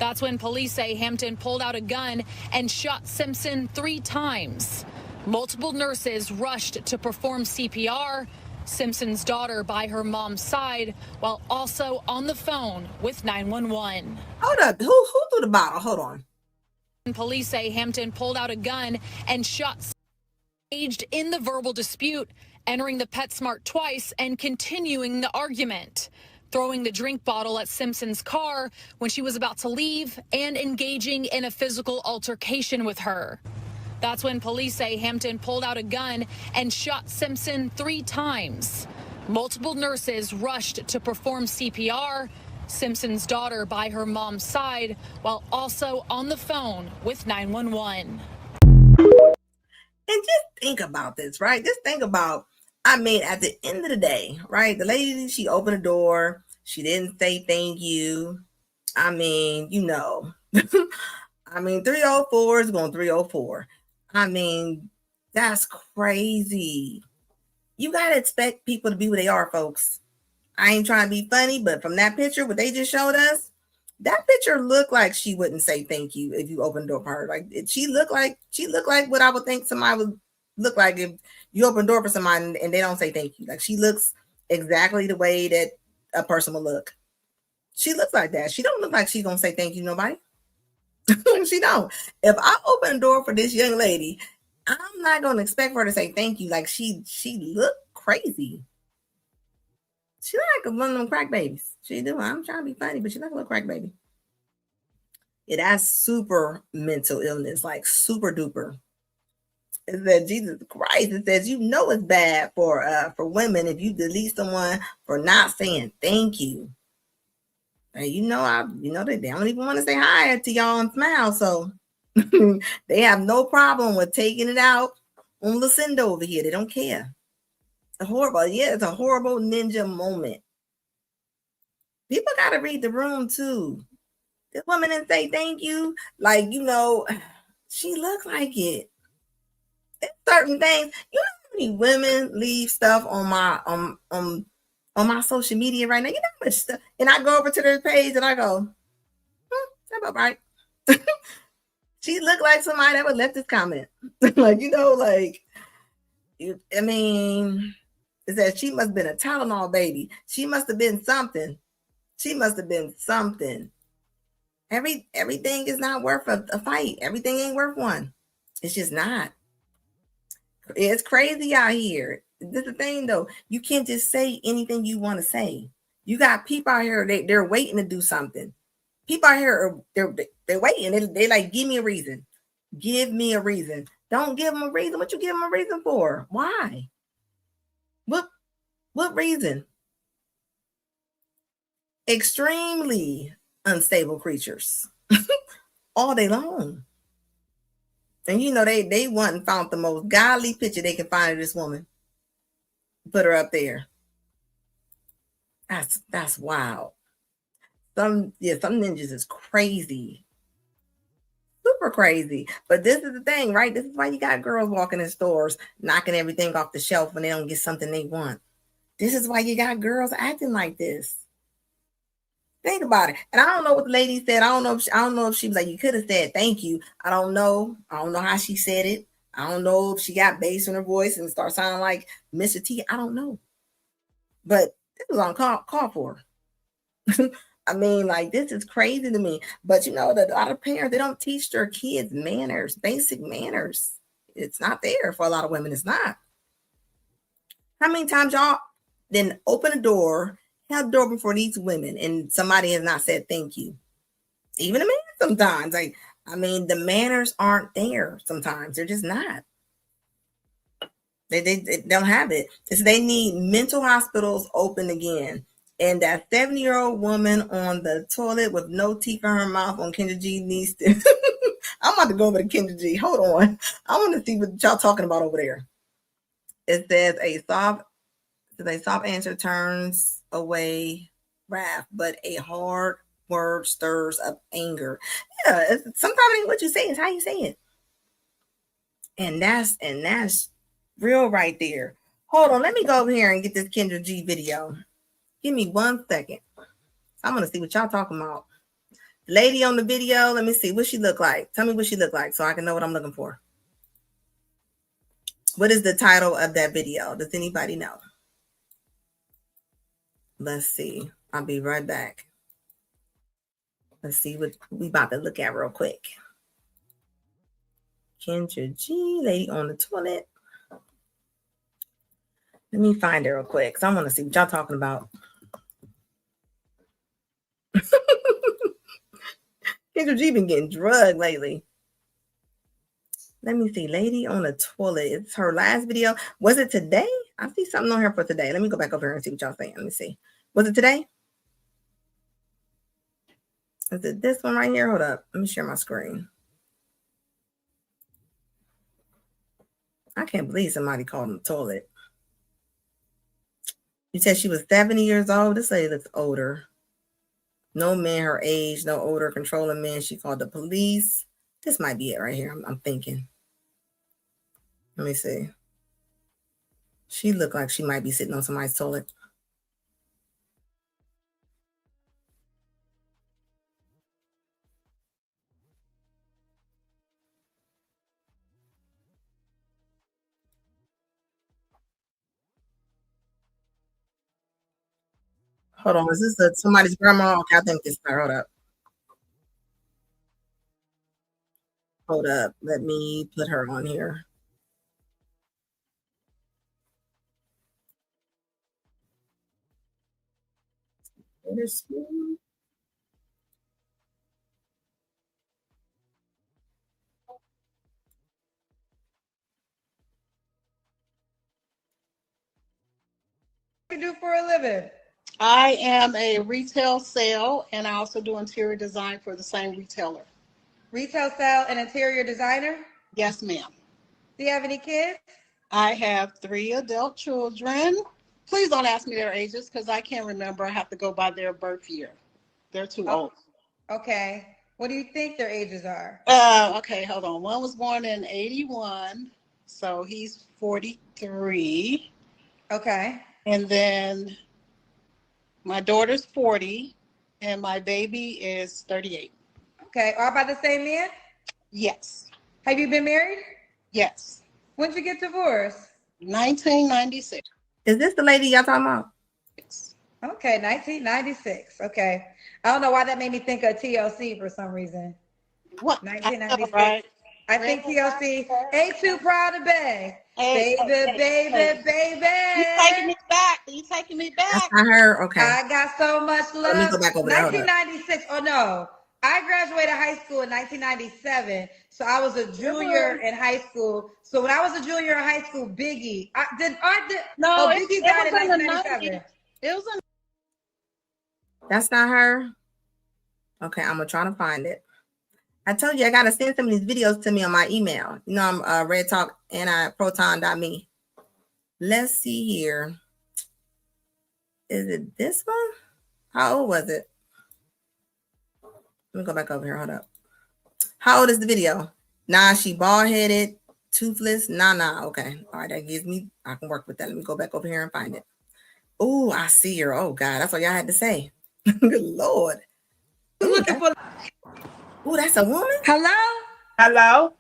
S4: That's when police say Hampton pulled out a gun and shot Simpson 3 times. Multiple nurses rushed to perform CPR. Simpson's daughter by her mom's side, while also on the phone with 911.
S1: Hold up. Who threw the bottle? Hold on.
S4: Police say Hampton pulled out a gun and shot, engaged in the verbal dispute, entering the PetSmart twice and continuing the argument, throwing the drink bottle at Simpson's car when she was about to leave, and engaging in a physical altercation with her. That's when police say Hampton pulled out a gun and shot Simpson 3 times. Multiple nurses rushed to perform CPR. Simpson's daughter by her mom's side, while also on the phone with 911.
S1: And just think about this, right? Just think about, at the end of the day, right? The lady, she opened the door. She didn't say thank you. 304 is going 304. That's crazy. You got to expect people to be where they are, folks. I ain't trying to be funny, but from that picture, what they just showed us, that picture looked like she wouldn't say thank you if you opened the door for her. Like she looked like what I would think somebody would look like if you open the door for somebody and they don't say thank you. Like she looks exactly the way that a person would look. She looks like that. She don't look like she's gonna say thank you to nobody. She don't. If I open the door for this young lady, I'm not gonna expect her to say thank you. Like she looked crazy. She like one of them crack babies. She do. I'm trying to be funny, but she like a little crack baby. Yeah, that's super mental illness, like super duper. It said Jesus Christ. It says it's bad for women if you delete someone for not saying thank you. And they don't even want to say hi to y'all and smile, so they have no problem with taking it out on Lucinda over here. They don't care. It's a horrible ninja moment. People got to read the room too. This woman didn't say thank you. Like, she looked like it. It's certain things. You know how many women leave stuff on my social media right now? You know how much stuff. And I go over to their page and I go, that's about right. She looked like somebody that would left this comment. It says she must have been a Tylenol baby. She must have been something. Everything is not worth a fight. Everything ain't worth one. It's just not. It's crazy out here. This is the thing, though. You can't just say anything you want to say. You got people out here, they're waiting to do something. People out here, they're waiting. They like, give me a reason. Give me a reason. Don't give them a reason. What you give them a reason for? Why? What reason? Extremely unstable creatures all day long. And they went and found the most godly picture they can find of this woman. Put her up there. That's wild. Some ninjas is crazy. Super crazy. But this is the thing, right? This is why you got girls walking in stores, knocking everything off the shelf when they don't get something they want. This is why you got girls acting like this. Think about it. And I don't know what the lady said. I don't know if she was like, you could have said thank you. I don't know how she said it. I don't know if she got bass in her voice and start sounding like Mr. T. I don't know. But this was on call for. This is crazy to me. But that a lot of parents, they don't teach their kids manners, basic manners. It's not there for a lot of women. It's not. How many times y'all then open a door, held the door before these women, and somebody has not said thank you? Even a man sometimes. The manners aren't there sometimes. They're just not. They don't have it. They need mental hospitals open again. And that 70-year-old woman on the toilet with no teeth in her mouth on Kendra G needs to. I'm about to go over to Kendra G. Hold on. I want to see what y'all talking about over there. It says a soft answer turns away wrath, but a hard word stirs up anger. Yeah, sometimes what you say is how you say it. And that's real right there. Hold on, let me go over here and get this Kendra G video. Give me 1 second. I'm gonna see what y'all talking about. Lady on the video, let me see what she look like. Tell me what she look like so I can know what I'm looking for. What is the title of that video? Does anybody know? Let's see. I'll be right back. Let's see what we about to look at real quick. Kendra G, lady on the toilet. Let me find her real quick because I want to see what y'all talking about. Kendra G been getting drugged lately. Let me see. Lady on the toilet. It's her last video. Was it today? I see something on here for today. Let me go back over here and see what y'all saying. Let me see. Was it today? Is it this one right here? Hold up. Let me share my screen. I can't believe somebody called him the toilet. You said she was 70 years old. This lady looks older. No man her age, no older, controlling men. She called the police. This might be it right here. I'm thinking. Let me see. She looked like she might be sitting on somebody's toilet. Hold on. Is this somebody's grandma? Okay, I think this is her. Hold up. Hold up. Let me put her on here.
S5: What do you do for a living?
S6: I am a retail sale, and I also do interior design for the same retailer.
S5: Retail sale and interior designer?
S6: Yes, ma'am.
S5: Do you have any kids?
S6: I have 3 adult children. Please don't ask me their ages because I can't remember. I have to go by their birth year. They're too old.
S5: Okay. What do you think their ages are?
S6: Okay, hold on. One was born in 81, so he's 43.
S5: Okay.
S6: And then my daughter's 40, and my baby is 38.
S5: Okay. All by the same man?
S6: Yes.
S5: Have you been married?
S6: Yes.
S5: When did you get divorced?
S6: 1996.
S1: Is this the lady y'all talking about?
S6: Yes.
S5: Okay, 1996. Okay. I don't know why that made me think of TLC for some reason.
S6: What?
S5: 1996.
S6: Right.
S5: I think TLC ain't too proud to beg.
S6: Hey,
S5: Baby, baby, baby.
S6: You taking me back. You taking me back.
S1: That's not her. Okay.
S5: I got so much love.
S1: Let me go back over there.
S5: 1996. Oh no. I graduated high school in 1997. So I was a junior in high school. So when I was a junior in high school, Biggie. Biggie died in 1997.
S6: It was a
S1: That's not her. Okay, I'm gonna try to find it. I told you I gotta send some of these videos to me on my email. You know, I'm Red Talk Proton.me. Let's see here. Is it this one? How old was it? Let me go back over here. Hold up. How old is the video? Nah, she bald headed, toothless. Nah. Okay. All right, that gives me, I can work with that. Let me go back over here and find it. Oh, I see her. Oh God, that's what y'all had to say. Good Lord.
S5: Looking for.
S1: Oh, that's a woman?
S5: Hello?
S7: Hello?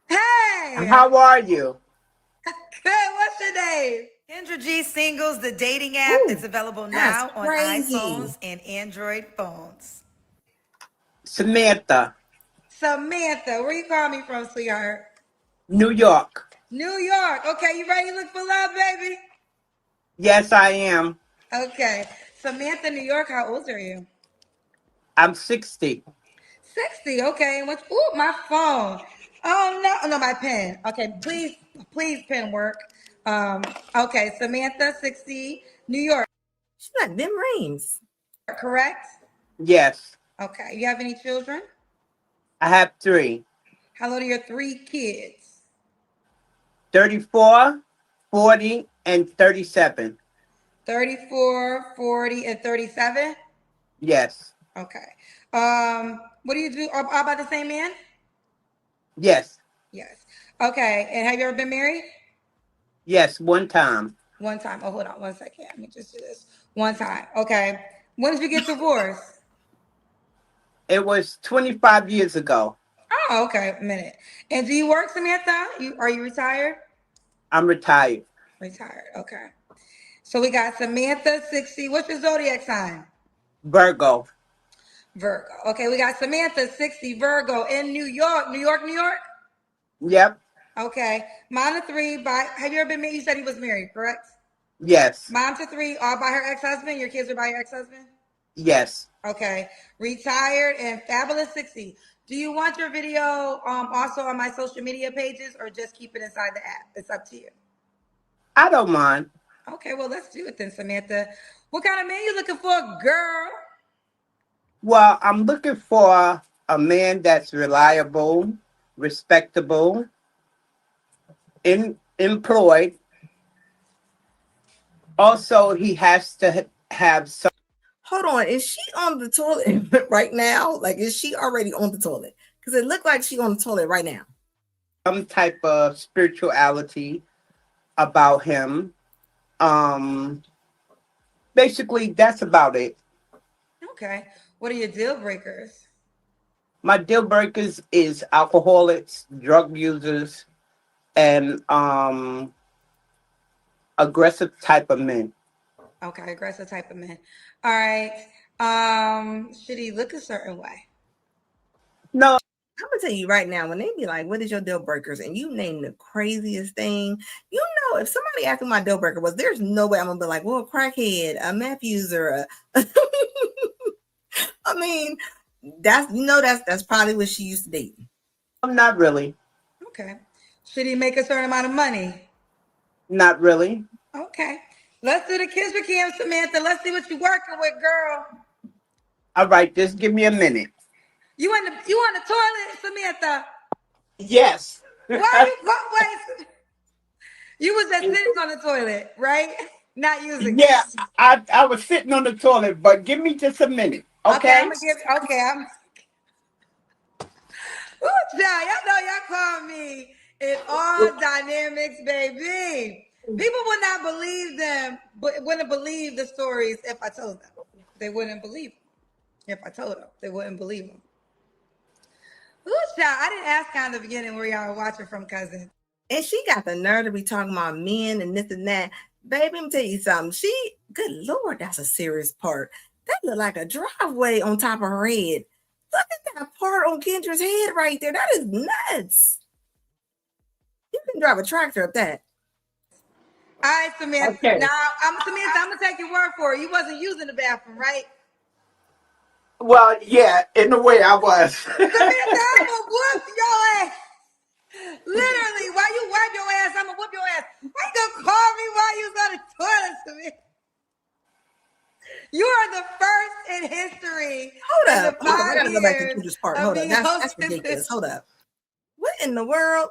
S5: Hey!
S7: How are you?
S5: Good, what's your name? Kendra G Singles, the dating app that's available now on iPhones and Android phones.
S7: Samantha,
S5: Samantha, where you calling me from, sweetheart?
S7: New York.
S5: New York. Okay, you ready to look for love, baby?
S7: Yes, I am.
S5: Okay. Samantha, New York, how old are you?
S7: I'm 60.
S5: 60. Okay. And what's my phone? Oh no, my pen. Okay, please, pen work. Okay, Samantha, 60, New York.
S1: She got them rings.
S5: Correct?
S7: Yes.
S5: Okay. You have any children?
S7: I have 3.
S5: How old are your 3 kids?
S7: 34, 40, and 37.
S5: 34, 40, and 37?
S7: Yes.
S5: Okay. What do you do? All about the same man?
S7: Yes.
S5: Yes. Okay. And have you ever been married?
S7: Yes, one time.
S5: One time. Oh, hold on 1 second. Let me just do this. One time. Okay. When did you get divorced?
S7: It was 25 years ago.
S5: Oh, okay. A minute. And do you work, Samantha? Are you retired?
S7: I'm retired.
S5: Retired. Okay. So we got Samantha 60. What's your zodiac sign?
S7: Virgo.
S5: Virgo. Okay, we got Samantha 60 Virgo in New York. New York, New York?
S7: Yep.
S5: Okay. Mom to three by have you ever been married? You said he was married, correct?
S7: Yes.
S5: Mom to three, all by her ex-husband. Your kids are by your ex-husband?
S7: Yes.
S5: Okay. Retired and fabulous 60. Do you want your video also on my social media pages or just keep it inside the app? It's up to you.
S7: I don't mind.
S5: Okay, well, let's do it then, Samantha. What kind of man you looking for, girl?
S7: Well, I'm looking for a man that's reliable, respectable, employed. Also, he has to have some
S1: Hold on, is she on the toilet right now? Like, is she already on the toilet? Because it looked like she on the toilet right now.
S7: type of spirituality about him. Um, Basically, that's about it.
S5: Okay. What are your deal breakers?
S7: My deal breakers is alcoholics, drug users, and aggressive type of men.
S5: Okay, aggressive type of man. All right. Should he look a certain way?
S7: No,
S1: I'm gonna tell you right now, when they be like, "What is your deal breakers?" and you name the craziest thing, if somebody asked me my deal breaker was, there's no way I'm gonna be like, "Well, a crackhead, a meth user." I mean, that's probably what she used to date.
S7: not really.
S5: Okay. Should he make a certain amount of money?
S7: Not really.
S5: Okay. Let's do the Kendra Cam, Samantha. Let's see what you're working with, girl.
S7: All right, just give me a minute.
S5: You on the toilet, Samantha?
S7: Yes.
S5: Why you wait? You was just sitting on the toilet, right? Not using it.
S7: Yeah, I was sitting on the toilet, but give me just a minute,
S5: Okay, I'm
S7: okay?
S5: gonna give. Okay, Ooh, child, y'all know y'all call me in all dynamics, baby. People would not believe them, but wouldn't believe the stories if I told them. They wouldn't believe them. If I told them, they wouldn't believe them. Ooh, child, I didn't ask kind of the beginning where y'all were watching from, cousin.
S1: And she got the nerve to be talking about men and this and that. Baby, let me tell you something. Good Lord, that's a serious part. That look like a driveway on top of her head. Look at that part on Kendra's head right there. That is nuts. You can drive a tractor up that.
S5: All right, Samantha.
S7: Okay.
S5: Now, Samantha. I'm gonna take your word for it. You wasn't using the bathroom, right?
S7: Well, yeah, in a way I was.
S5: Samantha, I'm gonna whoop your ass. Literally, while you wipe your ass, I'm gonna whoop your ass. Why you gonna call me while you was on the toilet, Samantha? You are the first in history
S1: Hold
S5: in
S1: up.
S5: the
S1: Hold up. I
S5: 5
S1: gotta go back to
S5: years
S1: Kendra's part.
S5: of
S1: Hold up.
S5: me
S1: That's
S5: hosting
S1: ridiculous.
S5: this.
S1: Hold up. What in the world?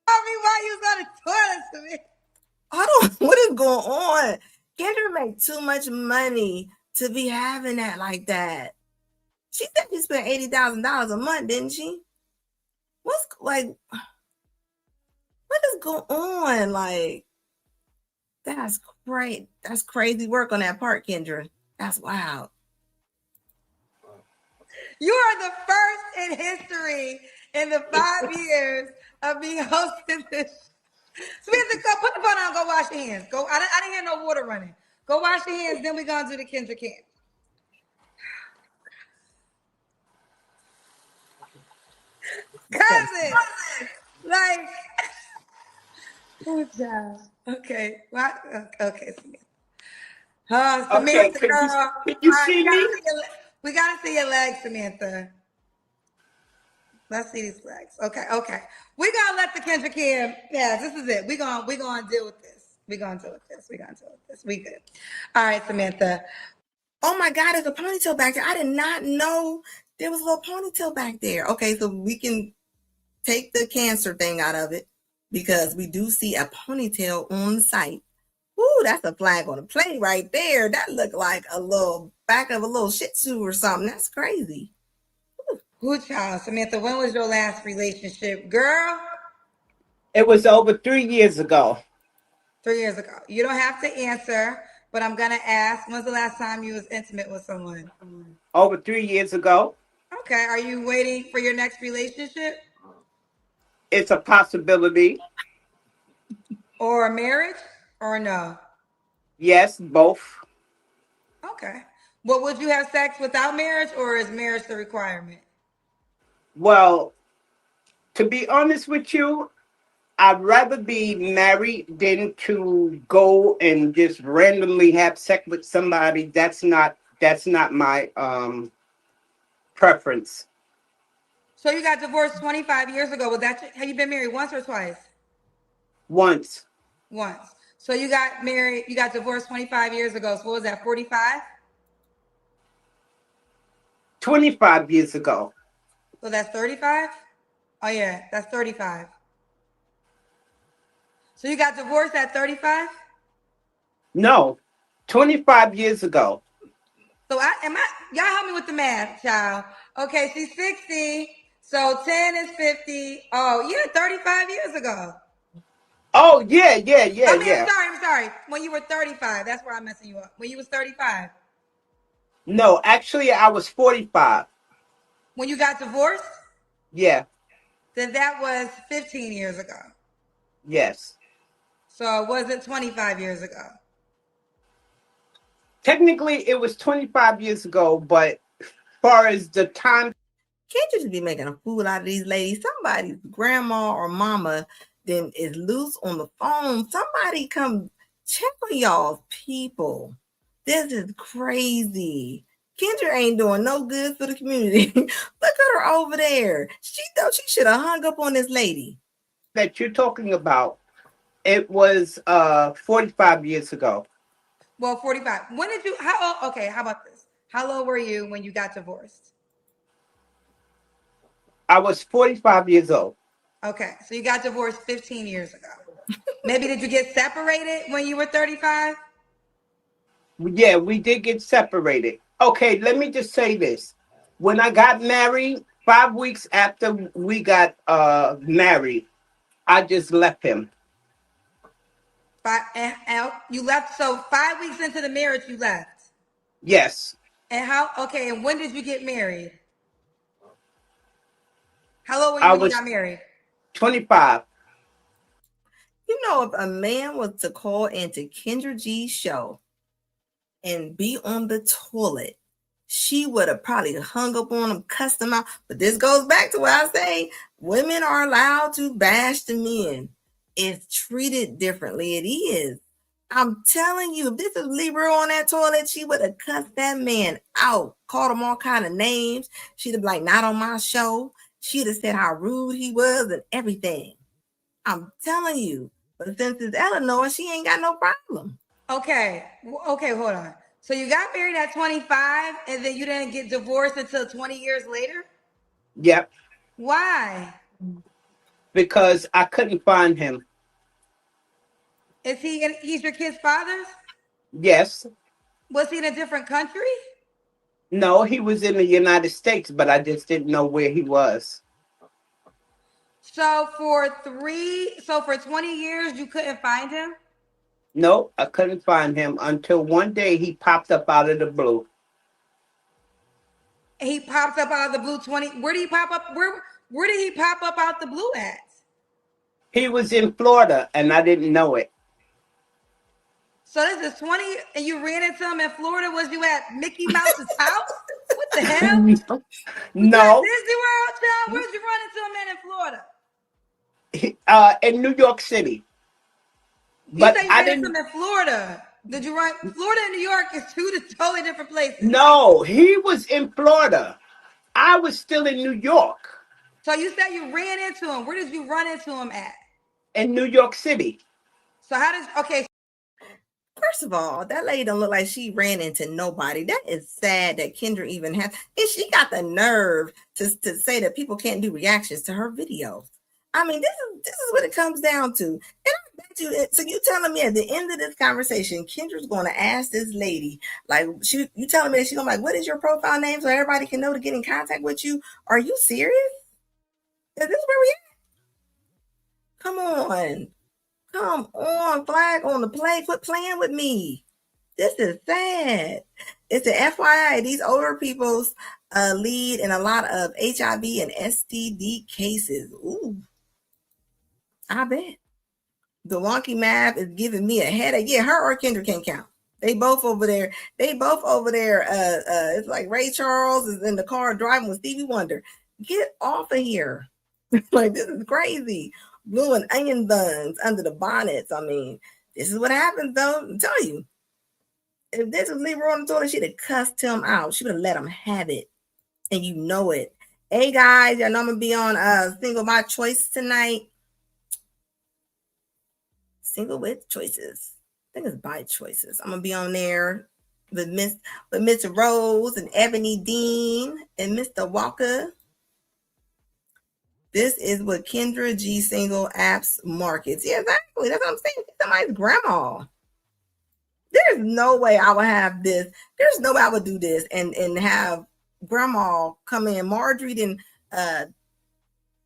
S5: Call me while you was on the toilet, Samantha.
S1: What is going on? Kendra made too much money to be having that like that. She said she spent $80,000 a month, didn't she? What's like? What is going on? Like, that's great. That's crazy work on that part, Kendra. That's wild.
S5: You are the first in history in the 5 years of me hosting this. Samantha, go put the phone on. Go wash your hands. Go. I didn't hear no water running. Go wash your hands. Then we gonna do the Kendra Camp. Cousin, like, oh, child. Okay, what? Okay, Samantha.
S7: Okay,
S5: Samantha,
S7: can
S5: girl.
S7: you,
S5: All
S7: can you
S5: right,
S7: see me?
S5: we gotta see your legs, Samantha. Let's see these legs. Okay, okay. We're gonna let the Kendra Kim pass. This is it. We're gonna deal with this. We're gonna deal with this. We're gonna deal with this. We good. All right, Samantha.
S1: Oh my God, there's a ponytail back there. I did not know there was a little ponytail back there. Okay, so we can take the cancer thing out of it because we do see a ponytail on the site. Ooh, that's a flag on a plate right there. That looked like a little back of a little shih tzu or something. That's crazy.
S5: Good child, Samantha. When was your last relationship, girl?
S7: It was over 3 years ago.
S5: 3 years ago. You don't have to answer, but I'm gonna ask. When's the last time you was intimate with someone?
S7: Over 3 years ago.
S5: Okay. Are you waiting for your next relationship
S7: It's a possibility.
S5: or a marriage or no?
S7: Yes, both.
S5: Okay. But would you have sex without marriage, or is marriage the requirement?
S7: Well, to be honest with you, I'd rather be married than to go and just randomly have sex with somebody. That's not my preference.
S5: So you got divorced 25 years ago. Was that have you been married once or twice?
S7: Once.
S5: Once. So you got married, you got divorced 25 years ago. So what was that, 45?
S7: 25 years ago.
S5: So that's 35? Oh yeah, that's 35. So you got divorced at 35?
S7: No, 25 years ago.
S5: So y'all help me with the math, child. Okay, she's 60. So 10 is 50. Oh, yeah, 35 years ago.
S7: Oh, yeah, yeah, yeah, yeah.
S5: I'm sorry. When you were 35, that's where I'm messing you up. When you was 35.
S7: No, actually, I was 45.
S5: When you got divorced,
S7: Yeah,
S5: then that was 15 years ago.
S7: yes.
S5: So it wasn't 25 years ago.
S7: Technically, it was 25 years ago, but far as the time.
S1: Can't you just be making a fool out of these ladies? Somebody's grandma or mama then is loose on the phone. Somebody come check on y'all's people. This is crazy. Kendra ain't doing no good for the community. Look at her over there. She thought she should have hung up on this lady.
S7: That you're talking about, it was 45 years ago.
S5: Well, 45. When did you, how old, okay, how about this? How old were you when you got divorced?
S7: I was 45 years old.
S5: Okay, so you got divorced 15 years ago. Maybe did you get separated when you were 35?
S7: Yeah, we did get separated. Okay, let me just say this. When I got married, 5 weeks after we got married, I just left him.
S5: And you left, so 5 weeks into the marriage, you left.
S7: Yes.
S5: And okay, and when did you get married? How old were you
S7: I
S5: when you
S7: was
S5: got married?
S7: 25.
S1: You know, if a man was to call into Kendra G's show and be on the toilet, she would have probably hung up on him, cussed him out. But this goes back to what I say, women are allowed to bash the men. It's treated differently. It is. I'm telling you, if this is Libra on that toilet, she would have cussed that man out, called him all kind of names. She'd have been like, not on my show. She'd have said how rude he was and everything. I'm telling you. But since it's Eleanor, she ain't got no problem.
S5: Okay, hold on. So you got married at 25 and then you didn't get divorced until 20 years later?
S7: Yep.
S5: Why?
S7: Because I couldn't find him.
S5: He's your kid's father?
S7: Yes.
S5: Was he in a different country?
S7: No, he was in the United States, but I just didn't know where he was.
S5: So for 20 years you couldn't find him?
S7: No, I couldn't find him until one day he popped up out of the blue.
S5: He popped up out of the blue 20. Where did he pop up? Where did he pop up out the blue at?
S7: He was in Florida and I didn't know it.
S5: So this is 20 and you ran into him in Florida? Was you at Mickey Mouse's house? What the hell? Was you at
S7: No.
S5: Disney World, child? Where'd you run into him in Florida?
S7: In New York City.
S5: You
S7: But
S5: say you
S7: I
S5: ran into
S7: didn't.
S5: him in Florida. Did you run? Florida and New York is two totally different places.
S7: No, he was in Florida. I was still in New York.
S5: So you said you ran into him. Where did you run into him at?
S7: In New York City.
S5: So okay.
S1: First of all, that lady don't look like she ran into nobody. That is sad that Kendra even has. And she got the nerve to say that people can't do reactions to her videos. I mean, this is what it comes down to. And I bet you, so you telling me at the end of this conversation, Kendra's going to ask this lady, like, you telling me that she's going to be like, what is your profile name so everybody can know to get in contact with you? Are you serious? Is this where we at? Come on. Come on, flag on the play. Quit playing with me. This is sad. It's an FYI. These older people's lead in a lot of HIV and STD cases. Ooh, I bet. The wonky math is giving me a headache. Yeah, her or Kendra can't count. They both over there. It's like Ray Charles is in the car driving with Stevie Wonder. Get off of here. Like, this is crazy. Blue and onion buns under the bonnets. I mean, this is what happens, though. I'm telling you. If this was Leroy on the toilet, she'd have cussed him out. She would have let him have it. And you know it. Hey, guys, y'all know I'm going to be on Single by Choice tonight. Single with Choices. I think it's by Choices. I'm going to be on there with Miss Rose and Ebony Dean and Mr. Walker. This is what Kendra G Single Apps markets. Yeah, exactly. That's what I'm saying. Somebody's grandma. There's no way I would have this. There's no way I would do this and have grandma come in. Marjorie then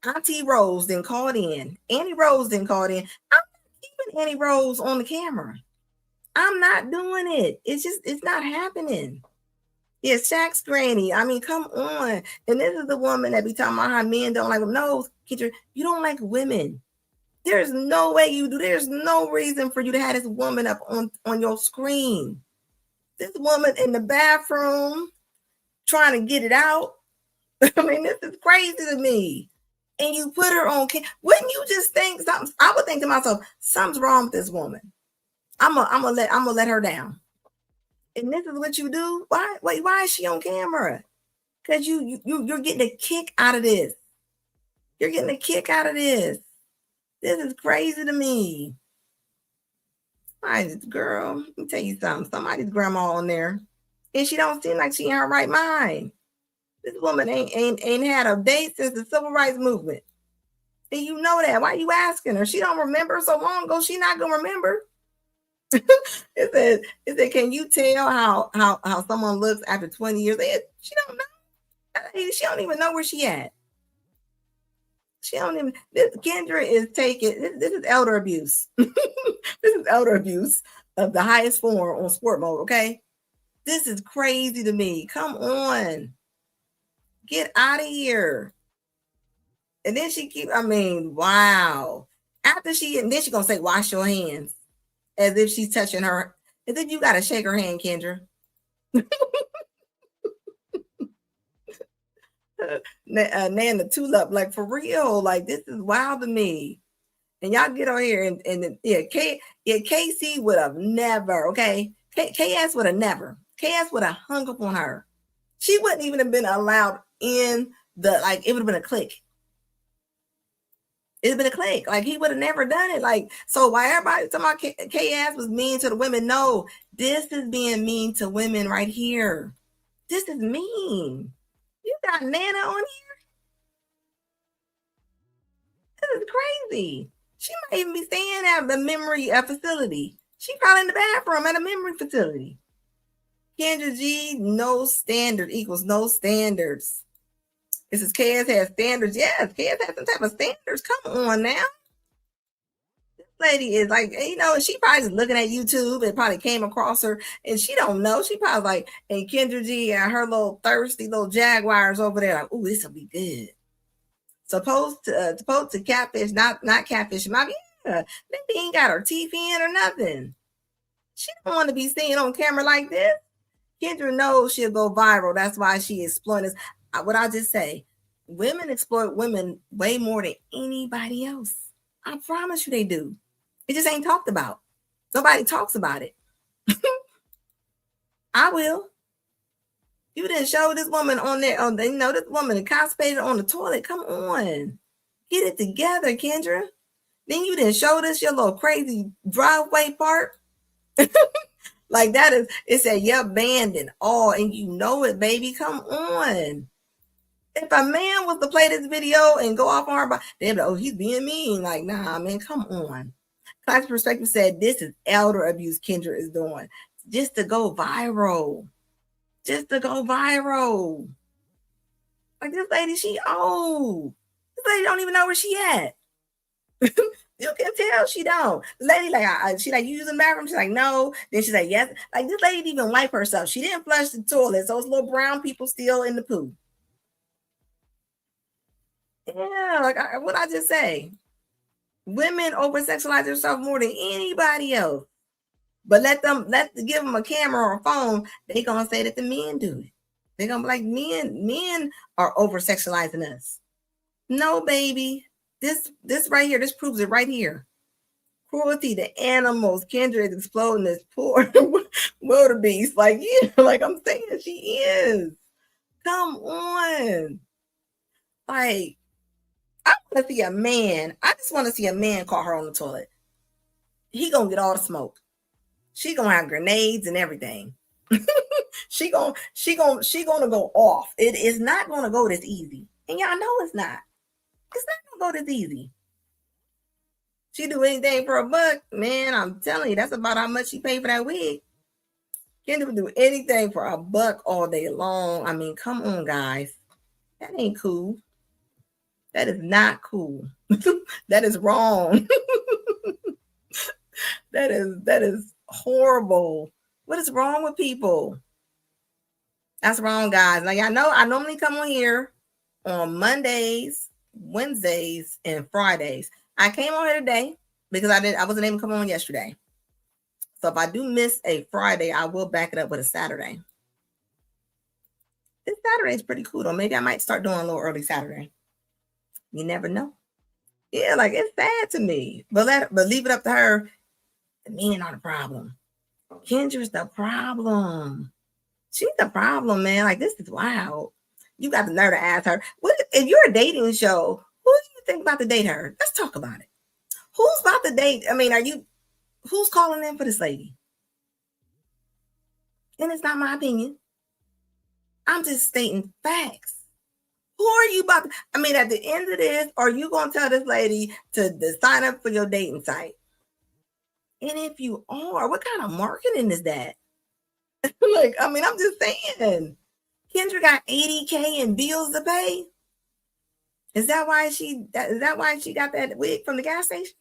S1: Auntie Rose then called in. Annie Rose then called in. I'm keeping Annie Rose on the camera. I'm not doing it. It's not happening. Yeah, Shaq's granny. I mean, come on. And this is the woman that be talking about how men don't like them. No, Kendra, you don't like women. There's no way you do. There's no reason for you to have this woman up on your screen. This woman in the bathroom trying to get it out. I mean, this is crazy to me. And you put her on camera. Wouldn't you just think something? I would think to myself, something's wrong with this woman. I'm gonna let her down. And this is what you do. Why is she on camera? Because you're getting a kick out of this. You're getting a kick out of this. This is crazy to me. Girl, let me tell you something. Somebody's grandma on there, and she don't seem like she in her right mind. This woman ain't had a date since the civil rights movement, and you know that. Why are you asking her? She don't remember so long ago. She not gonna remember. It said, can you tell how someone looks after 20 years? She don't know. She don't even know where she at. She don't even. Kendra is taking. This is elder abuse. This is elder abuse of the highest form on sport mode. Okay, this is crazy to me. Come on, get out of here. And then wow. And then she gonna say, wash your hands, as if she's touching her. As if you gotta shake her hand, Kendra. Nan the tulip, like, for real, like, this is wild to me. And y'all get on here and KC would have never, okay, KS would have never, KS would have hung up on her. She wouldn't even have been allowed in it would have been a click. It'd been a click. Like, he would have never done it. Like, so why everybody talking about KS was mean to the women? No, this is being mean to women right here. This is mean. You got Nana on here? This is crazy. She might even be staying at the memory facility. She probably in the bathroom at a memory facility. Kendra G, no standard equals no standards. This is KS has standards. Yes, KS has some type of standards. Come on now. This lady is like, she probably just looking at YouTube and probably came across her and she don't know. She probably like, and Kendra G and her little thirsty little jaguars over there, like, ooh, this will be good. Supposed to catfish, not catfish. Maybe ain't got her teeth in or nothing. She don't want to be seen on camera like this. Kendra knows she'll go viral. That's why she exploiting this. What I just say, women exploit women way more than anybody else. I promise you they do. It just ain't talked about. Nobody talks about it. I will. You didn't show this woman on there. This woman constipated on the toilet. Come on. Get it together, Kendra. Then you didn't show this your little crazy driveway part. Like, that is, it said, yep, banned and all, and you know it, baby. Come on. If a man was to play this video and go off on her, they'd be like, oh, he's being mean. Like, nah, man, come on. Class Perspective said, this is elder abuse Kendra is doing. Just to go viral. Just to go viral. Like, this lady, she old. This lady don't even know where she at. You can tell she don't. The lady she like, you using the bathroom? She's like, no. Then she's like, yes. Like, this lady didn't even wipe herself. She didn't flush the toilet. So those little brown people still in the poo. Yeah, like what I just say. Women over sexualize themselves more than anybody else. But give them a camera or a phone, they gonna say that the men do it. They're gonna be like, men are over sexualizing us. No, baby. This right here, this proves it right here. Cruelty to animals. Kendra is exploding this poor wildebeest. Like, yeah, like I'm saying, she is. Come on. Like, I want to see a man. I just want to see a man call her on the toilet. He gonna get all the smoke. She gonna have grenades and everything. she gonna go off. It is not gonna go this easy, and y'all know it's not. It's not gonna go this easy. She do anything for a buck, man. I'm telling you, that's about how much she paid for that wig. Kendra would do anything for a buck all day long. I mean, come on, guys. That ain't cool. That is not cool. That is wrong. that is horrible. What is wrong with people? That's wrong, guys. Like, I know I normally come on here on Mondays, Wednesdays, and Fridays. I came on here today because I wasn't able to come on yesterday. So if I do miss a Friday, I will back it up with a Saturday. This Saturday is pretty cool though. Maybe I might start doing a little early Saturday. You never know. Yeah, like, it's sad to me. But leave it up to her. The men are the problem. Kendra's the problem. She's the problem, man. Like, this is wild. You got the nerve to ask her, what if you're a dating show, who do you think about to date her? Let's talk about it. Who's about to date? I mean, who's calling in for this lady? And it's not my opinion. I'm just stating facts. Who are you about to, I mean, at the end of this, are you going to tell this lady to sign up for your dating site? And if you are, what kind of marketing is that? Like, I mean, I'm just saying. Kendra got $80K in bills to pay. Is that why she got that wig from the gas station?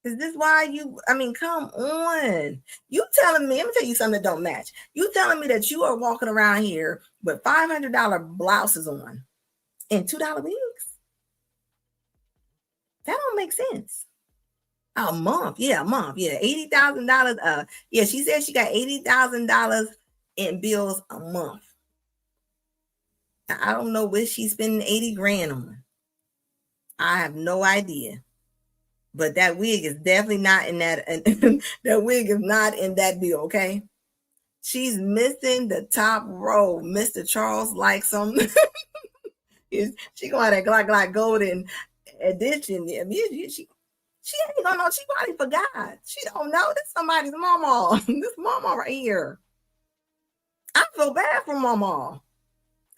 S1: Is this why I mean, come on. You telling me, let me tell you something that don't match. You telling me that you are walking around here with $500 blouses on and $2 wigs? That don't make sense. A month. Yeah, $80,000. Yeah, she said she got $80,000 in bills a month. I don't know what she's spending 80 grand on. I have no idea. But that wig is definitely not in that. That wig is not in that bill, okay? She's missing the top row. Mr. Charles likes them. She gonna have that Glock golden edition. Yeah, she ain't gonna know. She probably forgot. She don't know. This somebody's mama. This mama right here. I feel bad for mama.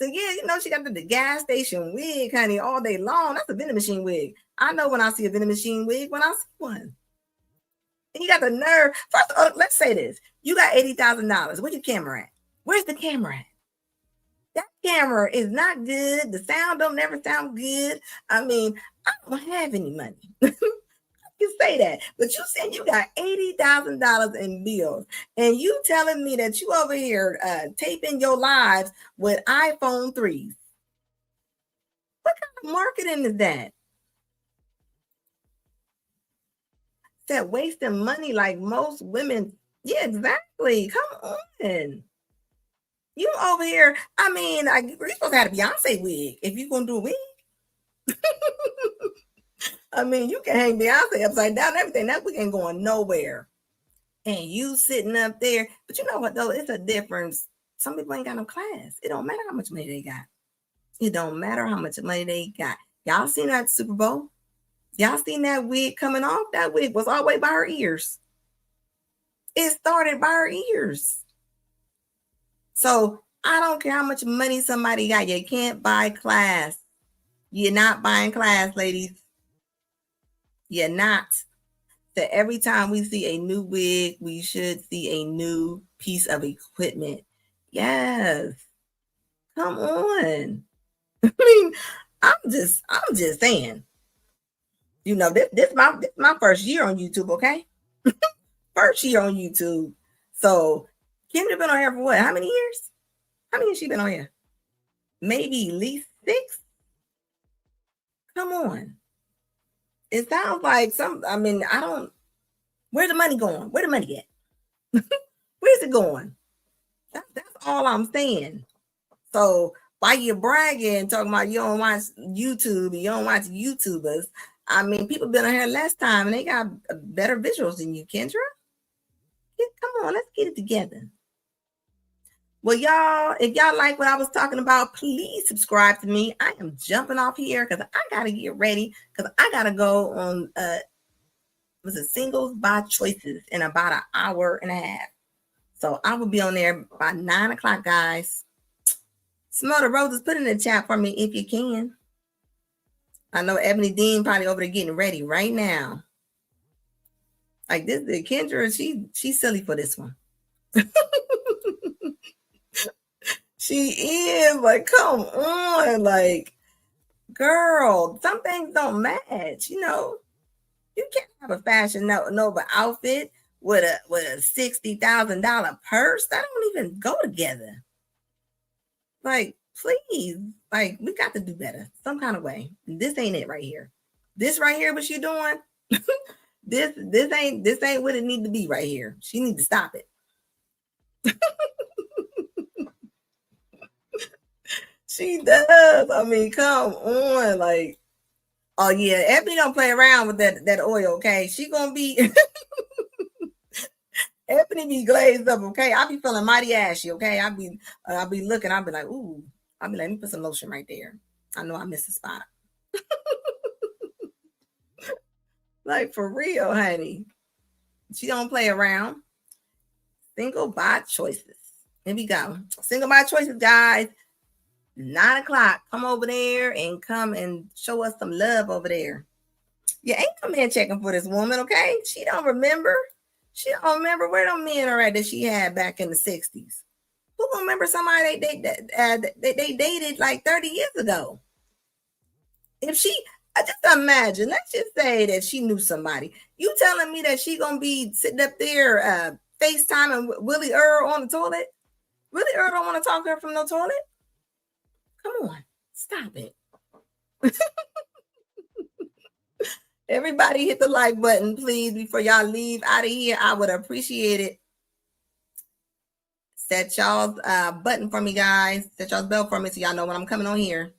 S1: So yeah, you know, she got the gas station wig, honey, all day long. That's a vending machine wig. I know when I see a vending machine wig when I see one. And you got the nerve. First, let's say this. You got $80,000. Where's your camera at? Where's the camera at? That camera is not good. The sound don't never sound good. I mean, I don't have any money. You say that, but you saying you got $80,000 in bills, and you telling me that you over here taping your lives with iPhone 3s. What kind of marketing is that? That wasting money like most women. Yeah, exactly. Come on. You over here, I mean, you're supposed to have a Beyonce wig if you're going to do a wig. I mean, you can hang Beyonce upside down and everything. That wig ain't going nowhere. And you sitting up there. But you know what, though? It's a difference. Some people ain't got no class. It don't matter how much money they got. It don't matter how much money they got. Y'all seen that Super Bowl? Y'all seen that wig coming off? That wig was all the way by her ears. It started by her ears. So I don't care how much money somebody got. You can't buy class. You're not buying class, ladies. You're not. So every time we see a new wig, we should see a new piece of equipment. Yes. Come on. I mean, I'm just saying. You know, this my first year on YouTube, okay? First year on YouTube. So Kendra been on here for what? How many years? How many has she been on here? Maybe at least 6? Come on. It sounds like I don't, where's the money going? Where the money at? Where's it going? That's all I'm saying. So while you're bragging, talking about you don't watch YouTube, you don't watch YouTubers, I mean, people been on here last time and they got better visuals than you, Kendra. Come on, let's get it together. Well, y'all, if y'all like what I was talking about, please subscribe to me. I am jumping off here because I got to get ready because I got to go on singles by choices in about an hour and a half. So I will be on there by 9 o'clock, guys. Smell the Roses, put in the chat for me if you can. I know Ebony Dean probably over there getting ready right now. Like this, Kendra, she's silly for this one. She is like, come on, like, girl, some things don't match. You know, you can't have a Fashion Nova outfit with a $60,000 purse. That don't even go together. Like, please, like, we got to do better some kind of way. This ain't it right here. This right here, what she doing? this ain't what it need to be right here. She need to stop it. She does. I mean, come on, like, oh yeah, Ebony don't play around with that oil. Okay, she gonna be. Ebony be glazed up, okay? I be feeling mighty ashy, okay? I'll be looking, I'll be like, ooh, I'll be like, let me put some lotion right there. I know I missed a spot. Like, for real, honey. She don't play around. Single by choices. Here we go. Single by choices, guys. 9 o'clock. Come over there and come and show us some love over there. You ain't come in checking for this woman, okay? She don't remember. She don't remember where them men are at that she had back in the 60s. Who gonna remember somebody they dated like 30 years ago? If she, I just imagine, let's just say that she knew somebody. You telling me that she gonna be sitting up there FaceTiming Willie Earl on the toilet? Willie Earl don't want to talk to her from no toilet? Come on, stop it. Everybody hit the like button, please, before y'all leave out of here. I would appreciate it. Set y'all's button for me, guys. Set y'all's bell for me so y'all know when I'm coming on here.